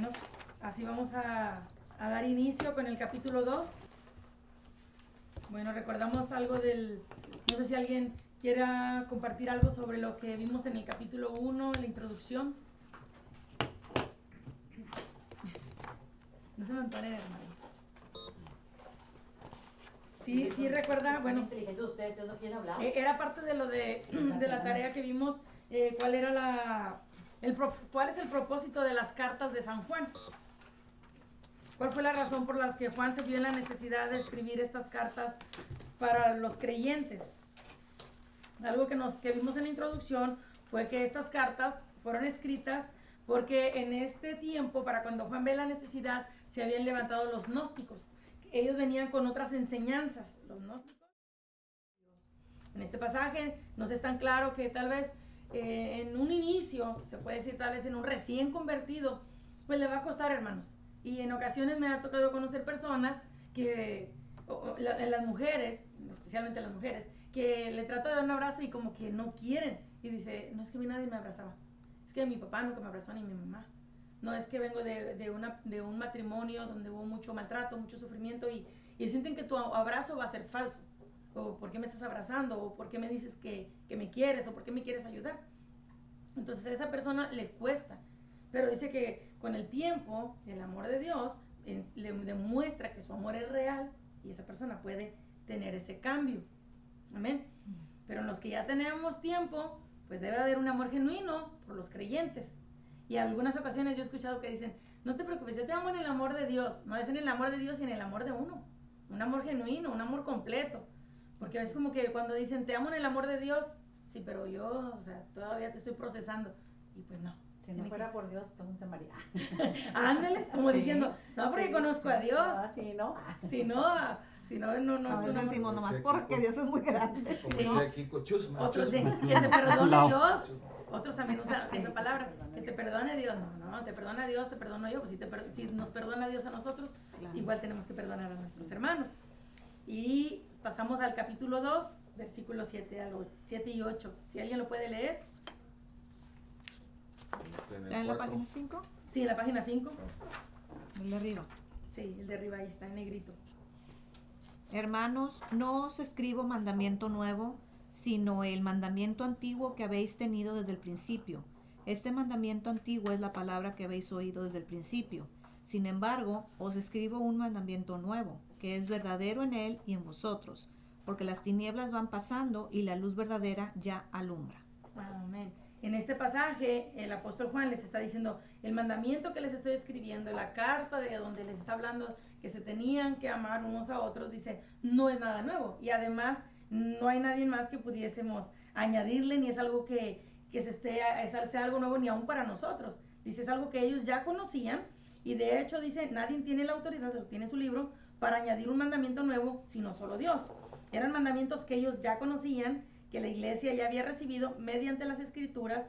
Bueno, así vamos a dar inicio con el capítulo 2. Bueno, recordamos algo no sé si alguien quiera compartir algo sobre lo que vimos en el capítulo 1, en la introducción. No se me emparen, hermanos. Sí recuerda, bueno, inteligentes ustedes no quieren hablar. Era parte de lo de la tarea que vimos, cuál es el propósito de las cartas de San Juan. ¿Cuál fue la razón por la que Juan se vio en la necesidad de escribir estas cartas para los creyentes? Algo que vimos en la introducción fue que estas cartas fueron escritas porque en este tiempo, para cuando Juan ve la necesidad, se habían levantado los gnósticos. Ellos venían con otras enseñanzas, los gnósticos. En este pasaje nos es tan claro que tal vez en un inicio, se puede decir tal vez en un recién convertido, pues le va a costar, hermanos. Y en ocasiones me ha tocado conocer personas las mujeres, especialmente las mujeres, que le trato de dar un abrazo y como que no quieren. Y dice, no es que a mí nadie me abrazaba. Es que mi papá nunca me abrazó ni mi mamá. No, es que vengo de un matrimonio donde hubo mucho maltrato, mucho sufrimiento y sienten que tu abrazo va a ser falso. O ¿por qué me estás abrazando? O ¿por qué me dices que me quieres? O ¿por qué me quieres ayudar? Entonces a esa persona le cuesta. Pero dice que con el tiempo, el amor de Dios le demuestra que su amor es real y esa persona puede tener ese cambio. Amén. Pero en los que ya tenemos tiempo, pues debe haber un amor genuino por los creyentes. Y en algunas ocasiones yo he escuchado que dicen, no te preocupes, yo te amo en el amor de Dios. No es en el amor de Dios y en el amor de uno. Un amor genuino, un amor completo. Porque es como que cuando dicen, te amo en el amor de Dios, sí, pero yo, todavía te estoy procesando. Y pues no. Si no fuera por Dios, entonces te María. Ándale, como sí, diciendo, no porque conozco a Dios. Si no, no. A veces decimos nomás porque Dios es muy grande. Como decía Kiko Chusma. Otros dicen que te perdone Dios. Otros también usan esa palabra, que te perdone Dios. No, te perdona Dios, te perdono yo. Pues si nos perdona Dios a nosotros, claro, igual tenemos que perdonar a nuestros hermanos. Y pasamos al capítulo 2, versículos 7 y 8. Si alguien lo puede leer. ¿Está en la página 5? Sí, en la página 5. El de arriba. Sí, el de arriba, ahí está, en negrito. Hermanos, no os escribo mandamiento nuevo, sino el mandamiento antiguo que habéis tenido desde el principio. Este mandamiento antiguo es la palabra que habéis oído desde el principio. Sin embargo, os escribo un mandamiento nuevo, que es verdadero en él y en vosotros, porque las tinieblas van pasando y la luz verdadera ya alumbra. Amén. En este pasaje, el apóstol Juan les está diciendo, el mandamiento que les estoy escribiendo, la carta de donde les está hablando que se tenían que amar unos a otros, dice, no es nada nuevo. Y además, no hay nadie más que pudiésemos añadirle, ni es algo sea algo nuevo ni aún para nosotros. Dice, es algo que ellos ya conocían, y de hecho dice, nadie tiene la autoridad, lo tiene en su libro, para añadir un mandamiento nuevo, sino solo Dios. Eran mandamientos que ellos ya conocían, que la iglesia ya había recibido mediante las escrituras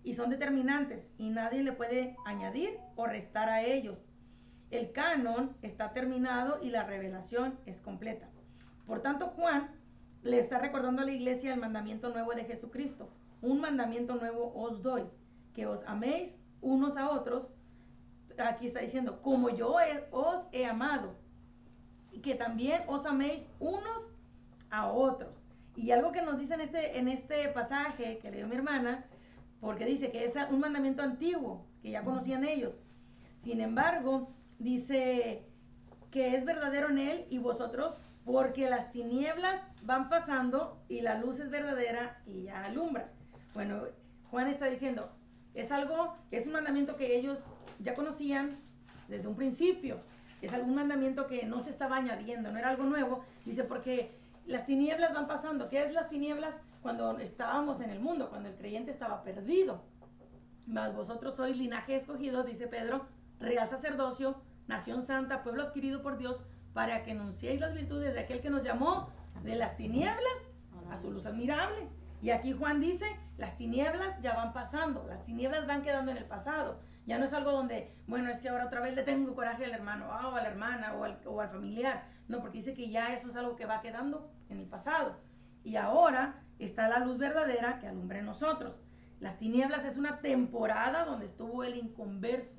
y son determinantes y nadie le puede añadir o restar a ellos. El canon está terminado y la revelación es completa. Por tanto, Juan le está recordando a la iglesia el mandamiento nuevo de Jesucristo. Un mandamiento nuevo os doy, que os améis unos a otros. Aquí está diciendo, como yo os he amado, y que también os améis unos a otros. Y algo que nos dice en este pasaje que leyó mi hermana, porque dice que es un mandamiento antiguo, que ya conocían ellos. Sin embargo, dice que es verdadero en él y vosotros, porque las tinieblas van pasando y la luz es verdadera y ya alumbra. Bueno, Juan está diciendo, es un mandamiento que ellos ya conocían desde un principio. Es algún mandamiento que no se estaba añadiendo, no era algo nuevo. Dice, porque las tinieblas van pasando. ¿Qué es las tinieblas? Cuando estábamos en el mundo, cuando el creyente estaba perdido. Mas vosotros sois linaje escogido, dice Pedro, real sacerdocio, nación santa, pueblo adquirido por Dios, para que anunciéis las virtudes de aquel que nos llamó de las tinieblas a su luz admirable. Y aquí Juan dice, las tinieblas ya van pasando, las tinieblas van quedando en el pasado. Ya no es algo donde, bueno, es que ahora otra vez le tengo coraje al hermano, o a la hermana, o al familiar. No, porque dice que ya eso es algo que va quedando en el pasado. Y ahora está la luz verdadera que alumbra en nosotros. Las tinieblas es una temporada donde estuvo el inconverso.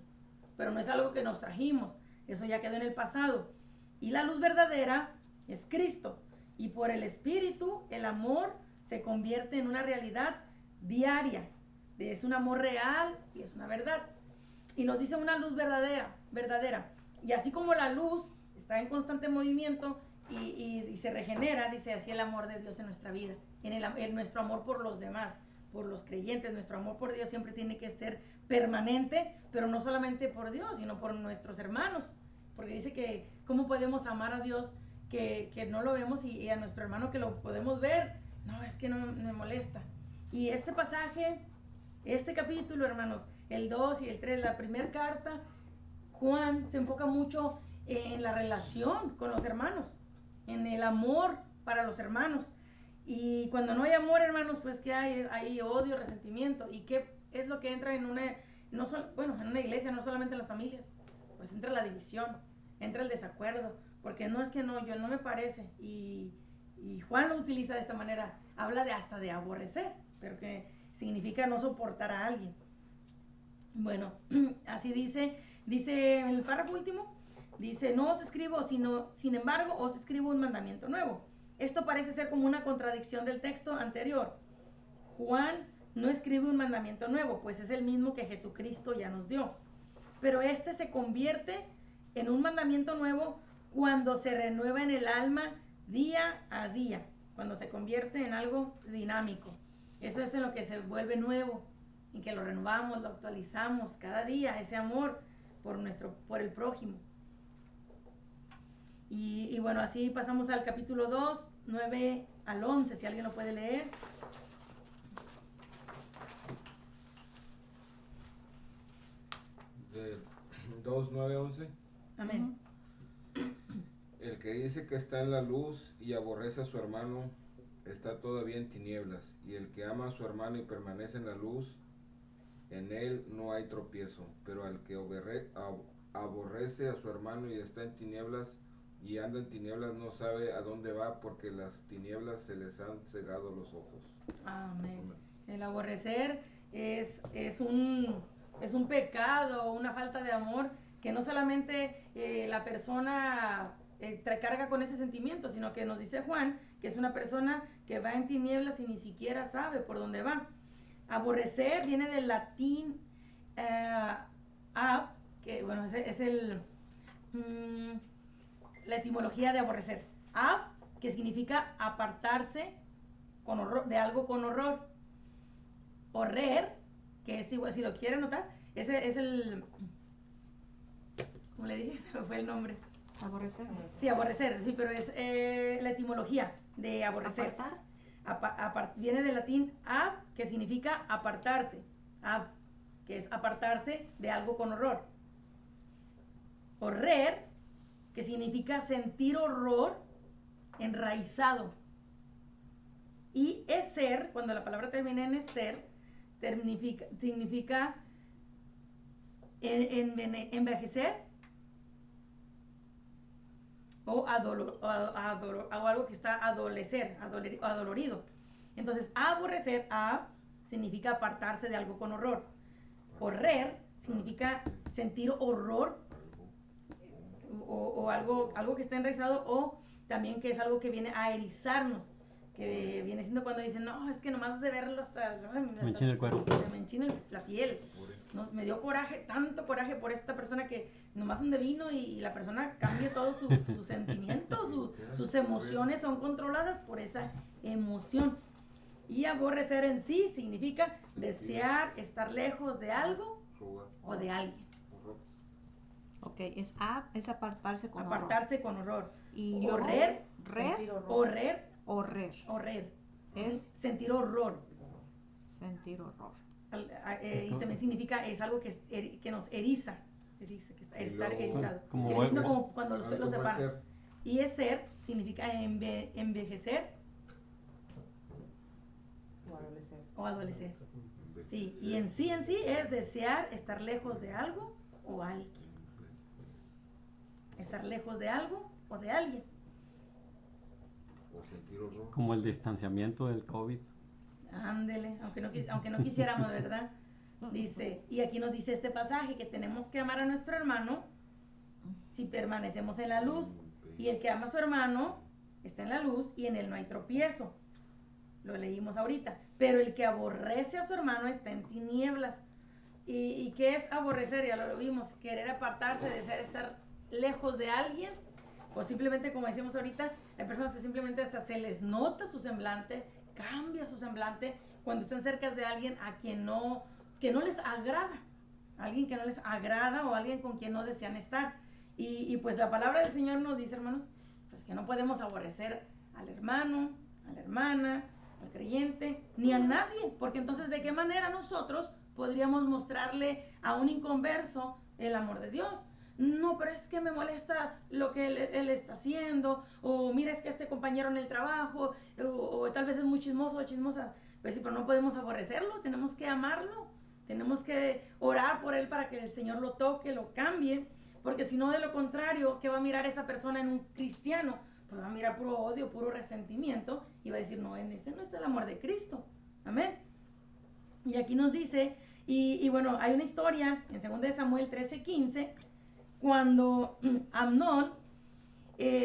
pero no es algo que nos trajimos. Eso ya quedó en el pasado. Y la luz verdadera es Cristo. Y por el Espíritu, el amor se convierte en una realidad diaria. Es un amor real y es una verdad. Y nos dice una luz verdadera. Y así como la luz está en constante movimiento y se regenera, dice así el amor de Dios en nuestra vida, en nuestro amor por los demás, por los creyentes. Nuestro amor por Dios siempre tiene que ser permanente, pero no solamente por Dios, sino por nuestros hermanos. Porque dice que cómo podemos amar a Dios que no lo vemos y a nuestro hermano que lo podemos ver. No, es que no me molesta. Y este pasaje, este capítulo, hermanos, el 2 y el 3, la primera carta, Juan se enfoca mucho en la relación con los hermanos, en el amor para los hermanos. Y cuando no hay amor, hermanos, pues que hay odio, resentimiento. ¿Y qué es lo que entra en una iglesia, no solamente en las familias? Pues entra la división, entra el desacuerdo, porque no es que no, yo no me parece. Y Juan lo utiliza de esta manera, habla hasta de aborrecer, pero que significa no soportar a alguien. Bueno, así dice en el párrafo último, dice, no os escribo, sin embargo, os escribo un mandamiento nuevo. Esto parece ser como una contradicción del texto anterior. Juan no escribe un mandamiento nuevo, pues es el mismo que Jesucristo ya nos dio. Pero este se convierte en un mandamiento nuevo cuando se renueva en el alma día a día, cuando se convierte en algo dinámico. Eso es en lo que se vuelve nuevo, en que lo renovamos, lo actualizamos cada día, ese amor por el prójimo. Y bueno, así pasamos al capítulo 2, 9 al 11, si alguien lo puede leer. De 2, 9, 11. Amén. El que dice que está en la luz y aborrece a su hermano, está todavía en tinieblas. Y el que ama a su hermano y permanece en la luz, en él no hay tropiezo. Pero al que aborrece a su hermano y está en tinieblas y anda en tinieblas, no sabe a dónde va, porque las tinieblas se les han cegado los ojos. Amén. El aborrecer es un pecado, una falta de amor, que no solamente la persona carga con ese sentimiento, sino que nos dice Juan que es una persona que va en tinieblas y ni siquiera sabe por dónde va. Aborrecer viene del latín ab, que bueno, es la etimología de aborrecer. Ab, que significa apartarse con horror, de algo con horror. Horrer, que es igual, si lo quieren notar, ese es el, ¿cómo le dije? Se me fue el nombre. Aborrecer. Sí, aborrecer, sí, pero es la etimología de aborrecer. Apartar. Viene del latín ab, que significa apartarse. Ab, que es apartarse de algo con horror. Horrer, que significa sentir horror enraizado. Y eser, cuando la palabra termina en eser, significa envejecer o algo que está adolorido. Entonces, aborrecer, significa apartarse de algo con horror. Horrer significa sentir horror o algo que está enraizado, o también que es algo que viene a erizarnos, que viene siendo cuando dicen, no, es que nomás de verlo hasta me enchina el cuero. me enchina la piel. No, me dio coraje, tanto coraje por esta persona, que nomás donde vino y la persona cambia todos sus sentimientos, sus emociones son controladas por esa emoción. Y aborrecer en sí significa desear estar lejos de algo o de alguien. Ok, es apartarse con Apartarse con horror. Y horrer, horrer. Es sentir horror. Sentir horror. Y también significa, es algo que nos eriza, que estar erizado. Como Que viene siendo como cuando los pelos se paran. Ser. Y ser significa envejecer o adolecer. Sí, y en sí es desear estar lejos de algo o alguien. Estar lejos de algo o de alguien. O sentir horror. Como el distanciamiento del COVID. Ándele, aunque no quisiéramos, ¿verdad? Dice, y aquí nos dice este pasaje que tenemos que amar a nuestro hermano si permanecemos en la luz. Y el que ama a su hermano está en la luz y en él no hay tropiezo. Lo leímos ahorita. Pero el que aborrece a su hermano está en tinieblas. ¿Y qué es aborrecer? Ya lo vimos. Querer apartarse, desear estar lejos de alguien. O simplemente, como decíamos ahorita, hay personas que simplemente hasta se les nota su semblante, cambia su semblante cuando están cerca de alguien a quien que no les agrada. Alguien que no les agrada o alguien con quien no desean estar. Y pues la palabra del Señor nos dice, hermanos, pues que no podemos aborrecer al hermano, a la hermana, al creyente, ni a nadie. Porque entonces, ¿de qué manera nosotros podríamos mostrarle a un inconverso el amor de Dios? No, pero es que me molesta lo que él está haciendo, o mira, es que este compañero en el trabajo, o tal vez es muy chismoso o chismosa. Pues sí, pero no podemos aborrecerlo, tenemos que amarlo, tenemos que orar por él para que el Señor lo toque, lo cambie, porque si no, de lo contrario, ¿qué va a mirar esa persona en un cristiano? Pues va a mirar puro odio, puro resentimiento, y va a decir, no, en este no está el amor de Cristo. Amén. Y aquí nos dice, y bueno, hay una historia en 2 Samuel 13:15, cuando Amnón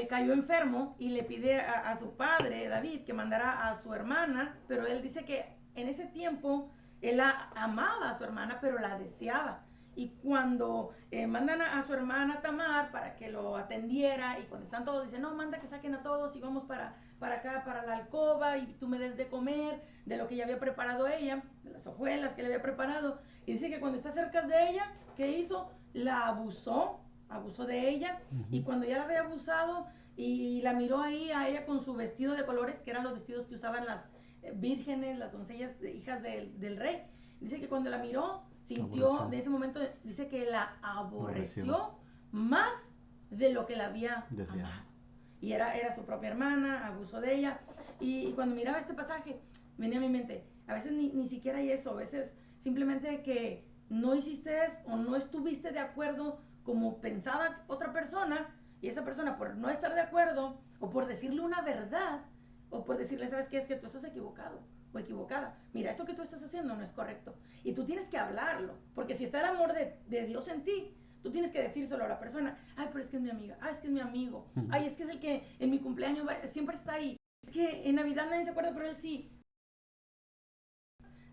cayó enfermo y le pide a su padre, David, que mandara a su hermana, pero él dice que en ese tiempo él amaba a su hermana, pero la deseaba. Y cuando mandan a su hermana Tamar para que lo atendiera, y cuando están todos, dicen, no, manda que saquen a todos y vamos para acá, para la alcoba, y tú me des de comer de lo que ya había preparado ella, de las hojuelas que le había preparado. Y dice que cuando está cerca de ella, ¿qué hizo? La abusó de ella, y cuando ya la había abusado y la miró ahí a ella con su vestido de colores, que eran los vestidos que usaban las vírgenes, las doncellas hijas del rey, dice que cuando la miró, sintió, en ese momento, dice que la aborreció más de lo que la había amado. Y era su propia hermana, abusó de ella. Y cuando miraba este pasaje, venía a mi mente, a veces ni siquiera hay eso, a veces simplemente que no hiciste eso, o no estuviste de acuerdo como pensaba otra persona, y esa persona, por no estar de acuerdo, o por decirle una verdad, o por decirle, ¿sabes qué? Es que tú estás equivocado o equivocada. Mira, esto que tú estás haciendo no es correcto. Y tú tienes que hablarlo, porque si está el amor de Dios en ti, tú tienes que decírselo a la persona. Ay, pero es que es mi amiga. Ay, es que es mi amigo. Ay, es que es el que en mi cumpleaños siempre está ahí. Es que en Navidad nadie se acuerda, pero él sí.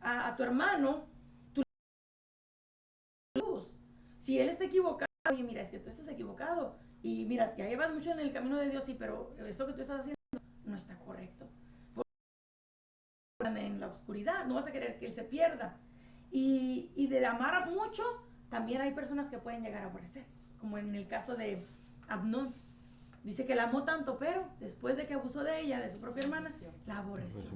A tu hermano, tú luz. Si él está equivocado, oye, mira, es que tú estás equivocado. Y mira, ya llevas mucho en el camino de Dios, sí, pero esto que tú estás haciendo no está correcto. En la oscuridad, no vas a querer que él se pierda. Y de amar mucho, también hay personas que pueden llegar a aborrecer, como en el caso de Amnón. Dice que la amó tanto, pero después de que abusó de ella, de su propia hermana, la aborreció.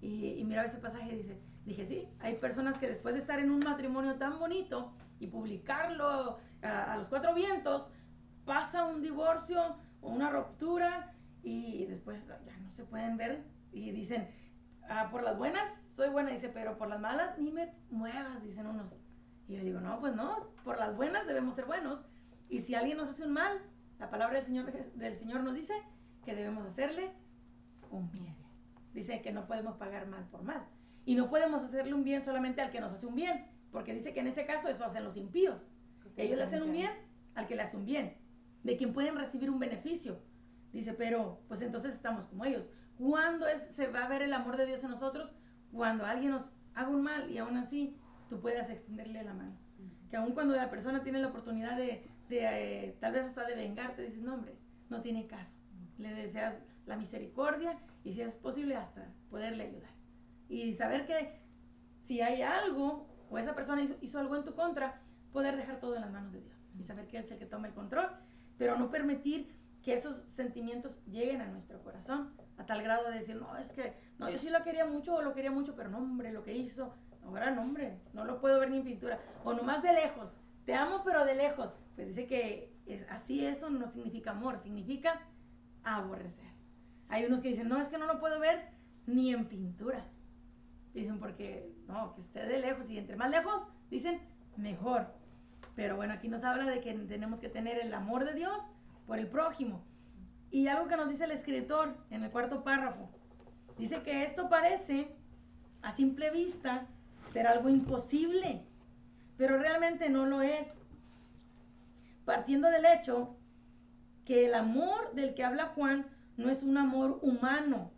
Y mira ese pasaje, dije, sí, hay personas que después de estar en un matrimonio tan bonito y publicarlo a los 4 vientos, pasa un divorcio o una ruptura, y después ya no se pueden ver, y dicen, por las buenas soy buena, dice, pero por las malas ni me muevas, dicen unos. Y yo digo, no, pues no, por las buenas debemos ser buenos, y si alguien nos hace un mal, la palabra del Señor nos dice que debemos hacerle un bien. Dice que no podemos pagar mal por mal, y no podemos hacerle un bien solamente al que nos hace un bien, porque dice que en ese caso eso hacen los impíos. Ellos le hacen un bien al que le hace un bien, de quien pueden recibir un beneficio. Dice, pero pues entonces estamos como ellos. ¿Cuándo se va a ver el amor de Dios en nosotros? Cuando alguien nos haga un mal y aún así tú puedas extenderle la mano. Que aún cuando la persona tiene la oportunidad de tal vez hasta de vengarte, dices, no, hombre, no tiene caso. Le deseas la misericordia, y si es posible hasta poderle ayudar. Y saber que si hay algo, o esa persona hizo algo en tu contra, poder dejar todo en las manos de Dios. Y saber que Él es el que toma el control, pero no permitir que esos sentimientos lleguen a nuestro corazón a tal grado de decir, no, es que, no, yo sí lo quería mucho, pero no, hombre, lo que hizo, ahora no, hombre, no lo puedo ver ni en pintura, o nomás de lejos, te amo pero de lejos. Pues dice que así, eso no significa amor, significa aborrecer. Hay unos que dicen, no, es que no lo puedo ver ni en pintura. Dicen, porque, no, que esté de lejos, y entre más lejos, dicen, mejor. Pero bueno, aquí nos habla de que tenemos que tener el amor de Dios por el prójimo. Y algo que nos dice el escritor en el 4º párrafo, dice que esto parece a simple vista ser algo imposible, pero realmente no lo es. Partiendo del hecho que el amor del que habla Juan no es un amor humano,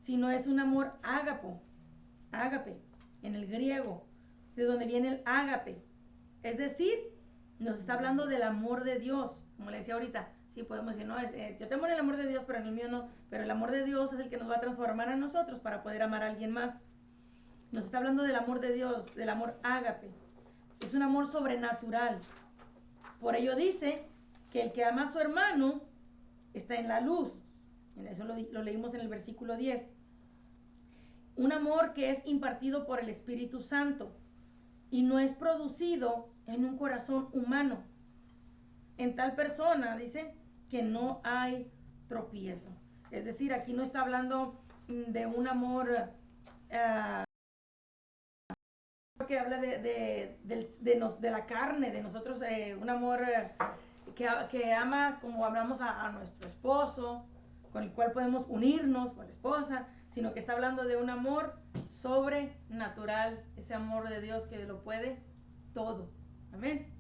sino es un amor ágape, en el griego, de donde viene el ágape. Es decir, nos está hablando del amor de Dios, como le decía ahorita. Sí, podemos decir, no, yo tengo el amor de Dios, pero en el mío no. Pero el amor de Dios es el que nos va a transformar a nosotros para poder amar a alguien más. Nos está hablando del amor de Dios, del amor ágape. Es un amor sobrenatural. Por ello dice que el que ama a su hermano está en la luz. Eso lo leímos en el versículo 10. Un amor que es impartido por el Espíritu Santo y no es producido en un corazón humano. En tal persona, dice, que no hay tropiezo. Es decir, aquí no está hablando de un amor que habla de la carne, de nosotros, un amor que ama como hablamos a nuestro esposo, con el cual podemos unirnos, con la esposa, sino que está hablando de un amor sobrenatural, ese amor de Dios que lo puede todo. Amén.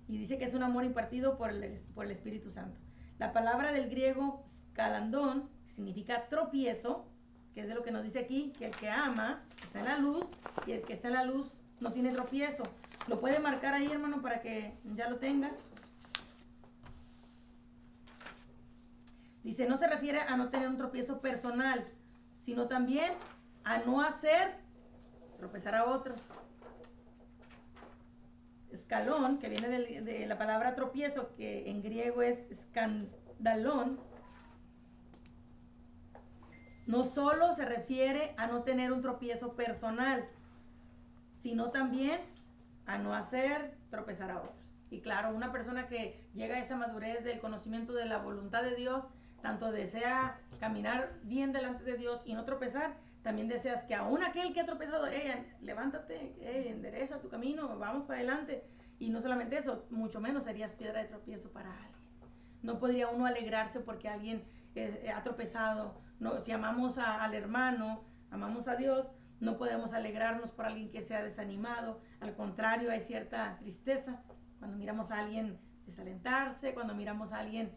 Y dice que es un amor impartido por el Espíritu Santo. La palabra del griego skalandón significa tropiezo, que es de lo que nos dice aquí, que el que ama está en la luz y el que está en la luz no tiene tropiezo. ¿Lo puede marcar ahí, hermano, para que ya lo tenga? Dice, no se refiere a no tener un tropiezo personal, sino también a no hacer tropezar a otros. Escalón, que viene de la palabra tropiezo, que en griego es escandalón, no solo se refiere a no tener un tropiezo personal, sino también a no hacer tropezar a otros. Y claro, una persona que llega a esa madurez del conocimiento de la voluntad de Dios, tanto desea caminar bien delante de Dios y no tropezar, también deseas que aún aquel que ha tropezado, levántate, endereza tu camino, vamos para adelante. Y no solamente eso, mucho menos serías piedra de tropiezo para alguien. No podría uno alegrarse porque alguien ha tropezado. No, si amamos al hermano, amamos a Dios, no podemos alegrarnos por alguien que se ha desanimado. Al contrario, hay cierta tristeza cuando miramos a alguien desalentarse, cuando miramos a alguien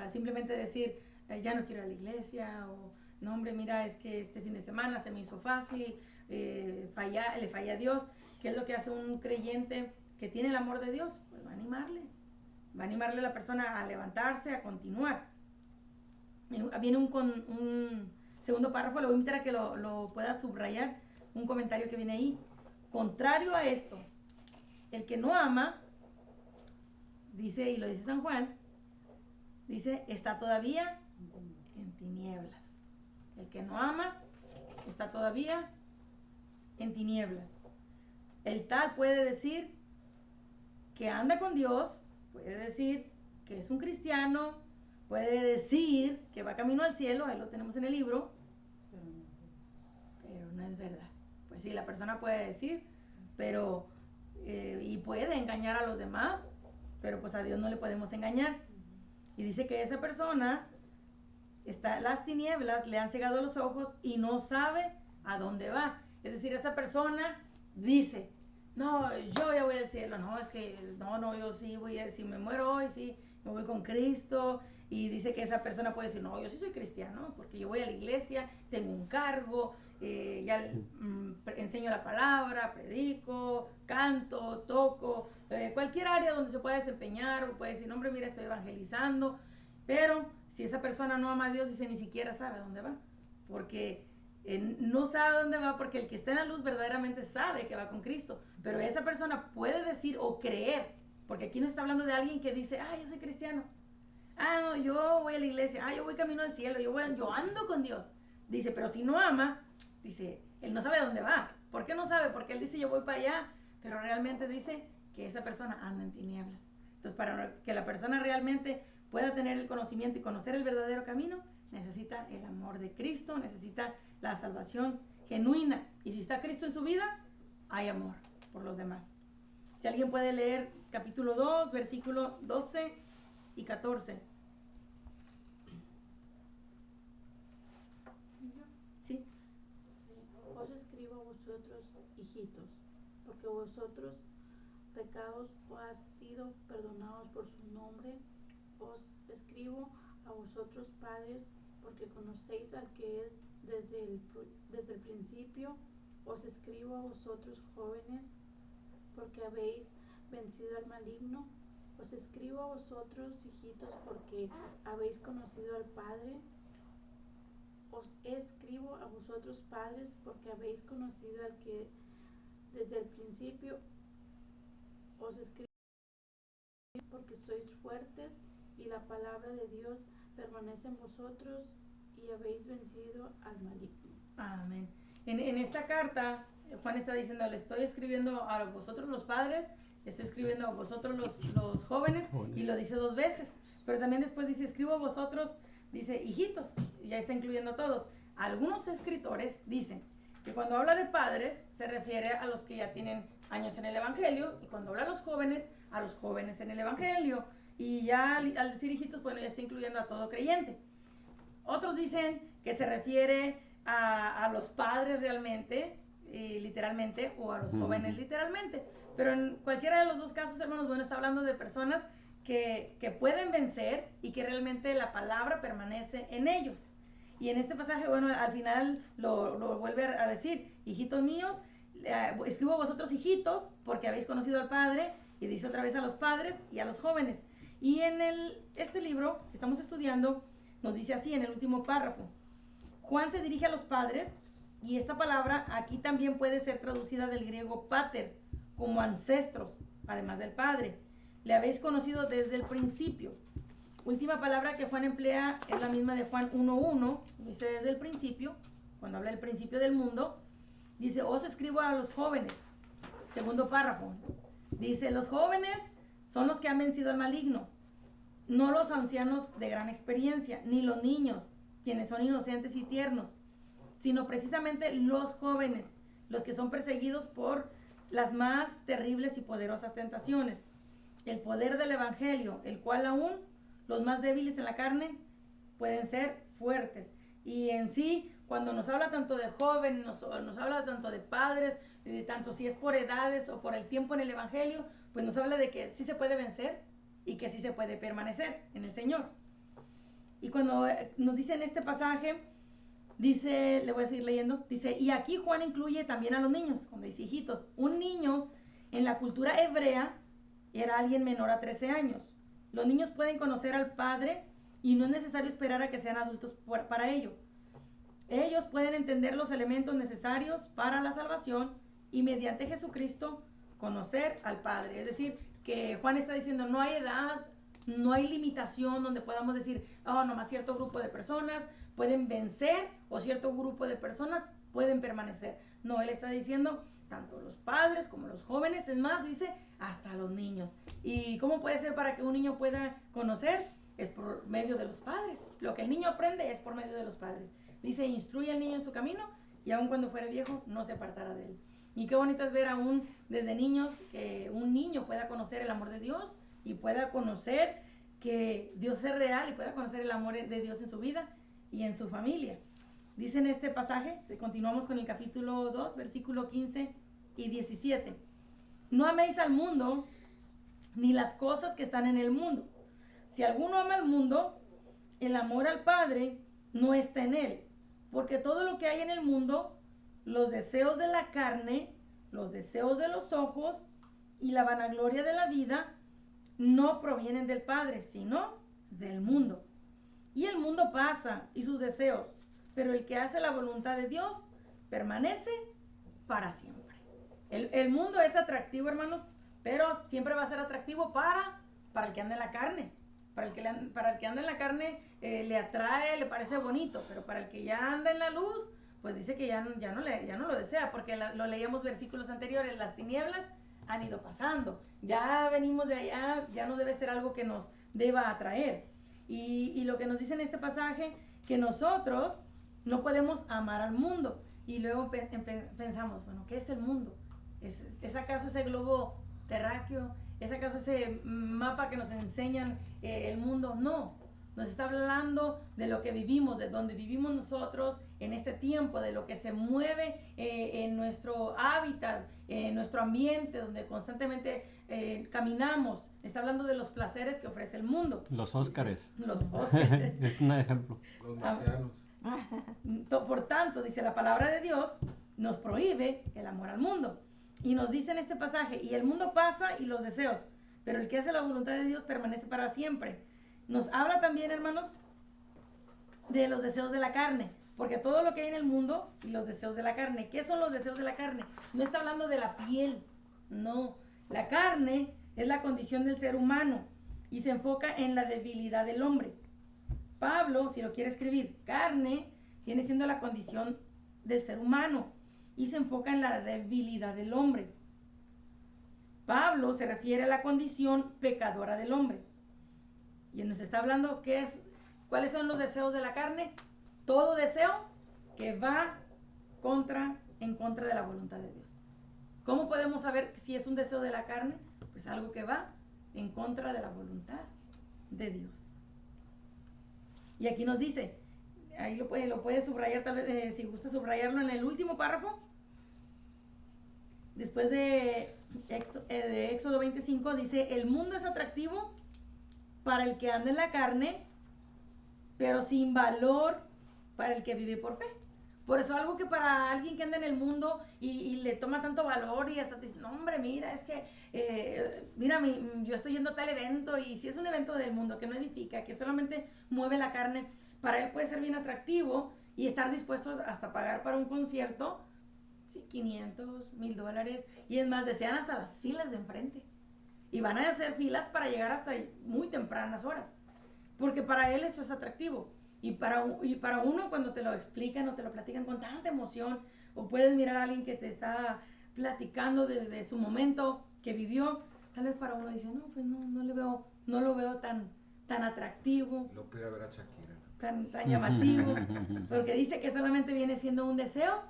simplemente decir, ya no quiero ir a la iglesia, o no, hombre, mira, es que este fin de semana se me hizo fácil, le falla a Dios. ¿Qué es lo que hace un creyente que tiene el amor de Dios? Pues va a animarle a la persona a levantarse, a continuar. Viene un segundo párrafo, le voy a invitar a que lo pueda subrayar, un comentario que viene ahí. Contrario a esto, el que no ama, dice, y lo dice San Juan, dice, está todavía en tinieblas. El que no ama está todavía en tinieblas. El tal puede decir que anda con Dios, puede decir que es un cristiano, puede decir que va camino al cielo, ahí lo tenemos en el libro, pero no es verdad. Pues sí, la persona puede decir, pero y puede engañar a los demás, pero pues a Dios no le podemos engañar. Y dice que esa persona las tinieblas le han cegado los ojos y no sabe a dónde va. Es decir, esa persona dice, no, yo ya voy al cielo, no, es que, no, yo sí voy, si me muero hoy, sí, me voy con Cristo. Y dice que esa persona puede decir, no, yo sí soy cristiano, porque yo voy a la iglesia, tengo un cargo, enseño la palabra, predico, canto, toco, cualquier área donde se pueda desempeñar, o puede decir, no, hombre, mira, estoy evangelizando. Pero si esa persona no ama a Dios, dice, ni siquiera sabe a dónde va, porque no sabe a dónde va, porque el que está en la luz verdaderamente sabe que va con Cristo. Pero esa persona puede decir o creer, porque aquí no está hablando de alguien que dice, yo soy cristiano, no, yo voy a la iglesia, yo voy camino al cielo, yo ando con Dios. Dice, pero si no ama, dice, él no sabe a dónde va. ¿Por qué no sabe? Porque él dice, yo voy para allá, pero realmente dice que esa persona anda en tinieblas. Entonces, para que la persona realmente pueda tener el conocimiento y conocer el verdadero camino, necesita el amor de Cristo, necesita la salvación genuina. Y si está Cristo en su vida, hay amor por los demás. Si alguien puede leer capítulo 2, versículo 12 y 14. Sí. Os escribo a vosotros, hijitos, porque vosotros pecados os han sido perdonados por su nombre. Os escribo a vosotros padres, porque conocéis al que es desde el principio. Os escribo a vosotros jóvenes, porque habéis vencido al maligno. Os escribo a vosotros hijitos, porque habéis conocido al Padre. Os escribo a vosotros padres, porque habéis conocido al que desde el principio. Os escribo porque sois fuertes y la palabra de Dios permanece en vosotros y habéis vencido al maligno. Amén. En esta carta, Juan está diciendo, le estoy escribiendo a vosotros los padres, le estoy escribiendo a vosotros los jóvenes, y lo dice 2 veces. Pero también después dice, escribo a vosotros, dice, hijitos, y ya está incluyendo a todos. Algunos escritores dicen que cuando habla de padres, se refiere a los que ya tienen años en el Evangelio, y cuando habla a los jóvenes en el Evangelio. Y ya al decir hijitos, bueno, ya está incluyendo a todo creyente. Otros dicen que se refiere a los padres realmente, literalmente, o a los jóvenes literalmente. Pero en cualquiera de los 2 casos, hermanos, bueno, está hablando de personas que pueden vencer y que realmente la palabra permanece en ellos. Y en este pasaje, bueno, al final lo vuelve a decir, hijitos míos, escribo a vosotros hijitos, porque habéis conocido al Padre, y dice otra vez a los padres y a los jóvenes. Y en este libro que estamos estudiando, nos dice así en el último párrafo, Juan se dirige a los padres, y esta palabra aquí también puede ser traducida del griego pater, como ancestros, además del padre. Le habéis conocido desde el principio. Última palabra que Juan emplea es la misma de Juan 1:1, dice desde el principio, cuando habla del principio del mundo, dice, os escribo a los jóvenes. Segundo párrafo, dice, los jóvenes son los que han vencido al maligno, no los ancianos de gran experiencia, ni los niños, quienes son inocentes y tiernos, sino precisamente los jóvenes, los que son perseguidos por las más terribles y poderosas tentaciones, el poder del evangelio, el cual aún los más débiles en la carne pueden ser fuertes. Y en sí, cuando nos habla tanto de jóvenes, nos habla tanto de padres, tanto si es por edades o por el tiempo en el evangelio, pues nos habla de que sí se puede vencer y que sí se puede permanecer en el Señor. Y cuando nos dice en este pasaje, dice, le voy a seguir leyendo, dice, y aquí Juan incluye también a los niños, cuando dice hijitos. Un niño en la cultura hebrea era alguien menor a 13 años. Los niños pueden conocer al Padre y no es necesario esperar a que sean adultos para ello. Ellos pueden entender los elementos necesarios para la salvación y mediante Jesucristo conocer al Padre. Es decir, que Juan está diciendo, no hay edad, no hay limitación donde podamos decir, nomás cierto grupo de personas pueden vencer o cierto grupo de personas pueden permanecer. No, él está diciendo tanto los padres como los jóvenes, es más, dice hasta los niños. ¿Y cómo puede ser para que un niño pueda conocer? Es por medio de los padres. Lo que el niño aprende es por medio de los padres. Dice, instruye al niño en su camino y aun cuando fuere viejo no se apartará de él. Y qué bonito es ver aún desde niños que un niño pueda conocer el amor de Dios y pueda conocer que Dios es real y pueda conocer el amor de Dios en su vida y en su familia. Dice en este pasaje, continuamos con el capítulo 2, versículo 15 y 17. No améis al mundo ni las cosas que están en el mundo. Si alguno ama al mundo, el amor al Padre no está en él. Porque todo lo que hay en el mundo, los deseos de la carne, los deseos de los ojos y la vanagloria de la vida, no provienen del Padre, sino del mundo. Y el mundo pasa y sus deseos, pero el que hace la voluntad de Dios permanece para siempre. El mundo es atractivo, hermanos, pero siempre va a ser atractivo para el que anda en la carne. Para el que anda en la carne le atrae, le parece bonito, pero para el que ya anda en la luz, pues dice que ya no lo desea, porque lo leíamos versículos anteriores, las tinieblas han ido pasando, ya venimos de allá, ya no debe ser algo que nos deba atraer. Y lo que nos dice en este pasaje, que nosotros no podemos amar al mundo. Y luego pensamos, bueno, ¿qué es el mundo? ¿Es acaso ese globo terráqueo? ¿Es acaso ese mapa que nos enseñan el mundo? No, Nos está hablando de lo que vivimos, de donde vivimos nosotros en este tiempo, de lo que se mueve en nuestro hábitat, en nuestro ambiente, donde constantemente caminamos. Está hablando de los placeres que ofrece el mundo. Los Óscares. Los Óscares. Es un ejemplo. Los marcianos. Por tanto, dice la palabra de Dios, nos prohíbe el amor al mundo. Y nos dice en este pasaje, y el mundo pasa y los deseos, pero el que hace la voluntad de Dios permanece para siempre. Nos habla también, hermanos, de los deseos de la carne, porque todo lo que hay en el mundo y los deseos de la carne. ¿Qué son los deseos de la carne? No está hablando de la piel, no. La carne es la condición del ser humano y se enfoca en la debilidad del hombre. Pablo, si lo quiere escribir, carne viene siendo la condición del ser humano y se enfoca en la debilidad del hombre. Pablo se refiere a la condición pecadora del hombre. Y nos está hablando cuáles son los deseos de la carne. Todo deseo que va en contra de la voluntad de Dios. ¿Cómo podemos saber si es un deseo de la carne? Pues algo que va en contra de la voluntad de Dios. Y aquí nos dice, ahí lo puede subrayar, tal vez si gusta subrayarlo en el último párrafo. Después de Éxodo 25 dice, el mundo es atractivo para el que anda en la carne, pero sin valor para el que vive por fe. Por eso algo que para alguien que anda en el mundo y le toma tanto valor y hasta te dice, no hombre, mira, es que, yo estoy yendo a tal evento, y si es un evento del mundo que no edifica, que solamente mueve la carne, para él puede ser bien atractivo y estar dispuesto hasta pagar para un concierto, sí, $500, $1,000, y es más, desean hasta las filas de enfrente. Y van a hacer filas para llegar hasta muy tempranas horas, porque para él eso es atractivo. Y para uno, cuando te lo explican o te lo platican con tanta emoción, o puedes mirar a alguien que te está platicando de su momento que vivió, tal vez para uno dice, no, pues no lo veo tan atractivo. Lo quiero ver a Shakira. Tan llamativo, porque dice que solamente viene siendo un deseo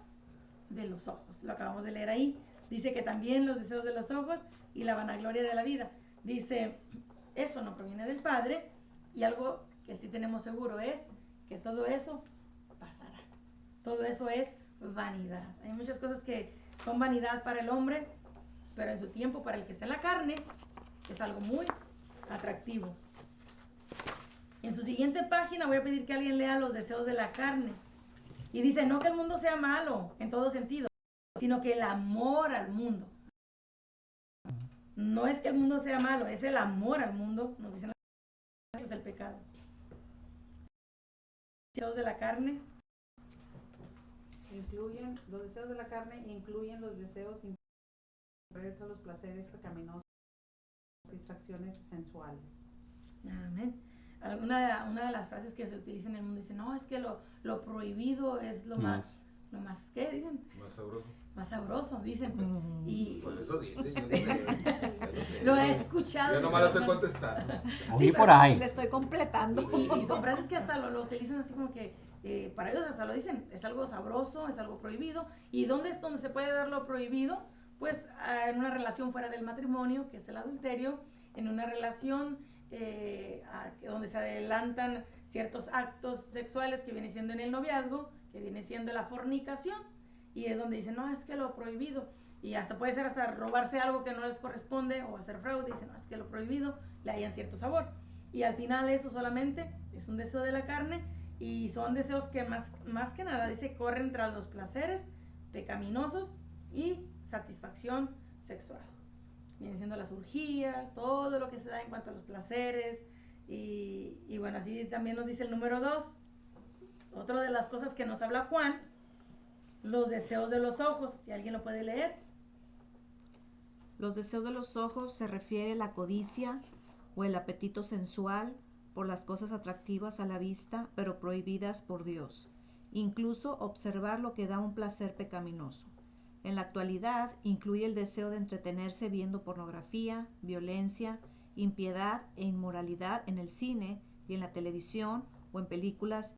de los ojos. Lo acabamos de leer ahí. Dice que también los deseos de los ojos y la vanagloria de la vida. Dice, eso no proviene del Padre, y algo que sí tenemos seguro es que todo eso pasará. Todo eso es vanidad. Hay muchas cosas que son vanidad para el hombre, pero en su tiempo, para el que está en la carne, es algo muy atractivo. En su siguiente página voy a pedir que alguien lea los deseos de la carne. Y dice, no que el mundo sea malo en todo sentido, sino que el amor al mundo. No es que el mundo sea malo, es el amor al mundo, nos dicen los es el pecado. Deseos de la carne. Los deseos de la carne incluyen los deseos contrarios a los placeres pecaminosos, satisfacciones sensuales. Amén. Una de las frases que se utiliza en el mundo dice, no, es que lo prohibido es lo más, ¿qué dicen? Más sabroso. Más sabroso, dicen. Y por eso dice, yo no sé. Lo he escuchado. Yo nomás lo estoy contestando. Oí por ahí. Le estoy completando. Y son frases que hasta lo utilizan así como que, para ellos hasta lo dicen, es algo sabroso, es algo prohibido. ¿Y dónde es donde se puede dar lo prohibido? Pues en una relación fuera del matrimonio, que es el adulterio, en una relación donde se adelantan ciertos actos sexuales que viene siendo en el noviazgo, que viene siendo la fornicación, y es donde dicen, no, es que lo prohibido, y hasta puede ser hasta robarse algo que no les corresponde o hacer fraude, dicen, no, es que lo prohibido le hayan cierto sabor, y al final eso solamente es un deseo de la carne, y son deseos que más que nada, dice, corren tras los placeres pecaminosos y satisfacción sexual. Vienen siendo las orgías, todo lo que se da en cuanto a los placeres. Y bueno, así también nos dice el número 2. Otra de las cosas que nos habla Juan, los deseos de los ojos. Si alguien lo puede leer. Los deseos de los ojos se refiere a la codicia o el apetito sensual por las cosas atractivas a la vista, pero prohibidas por Dios. Incluso observar lo que da un placer pecaminoso. En la actualidad incluye el deseo de entretenerse viendo pornografía, violencia, impiedad e inmoralidad en el cine y en la televisión o en películas.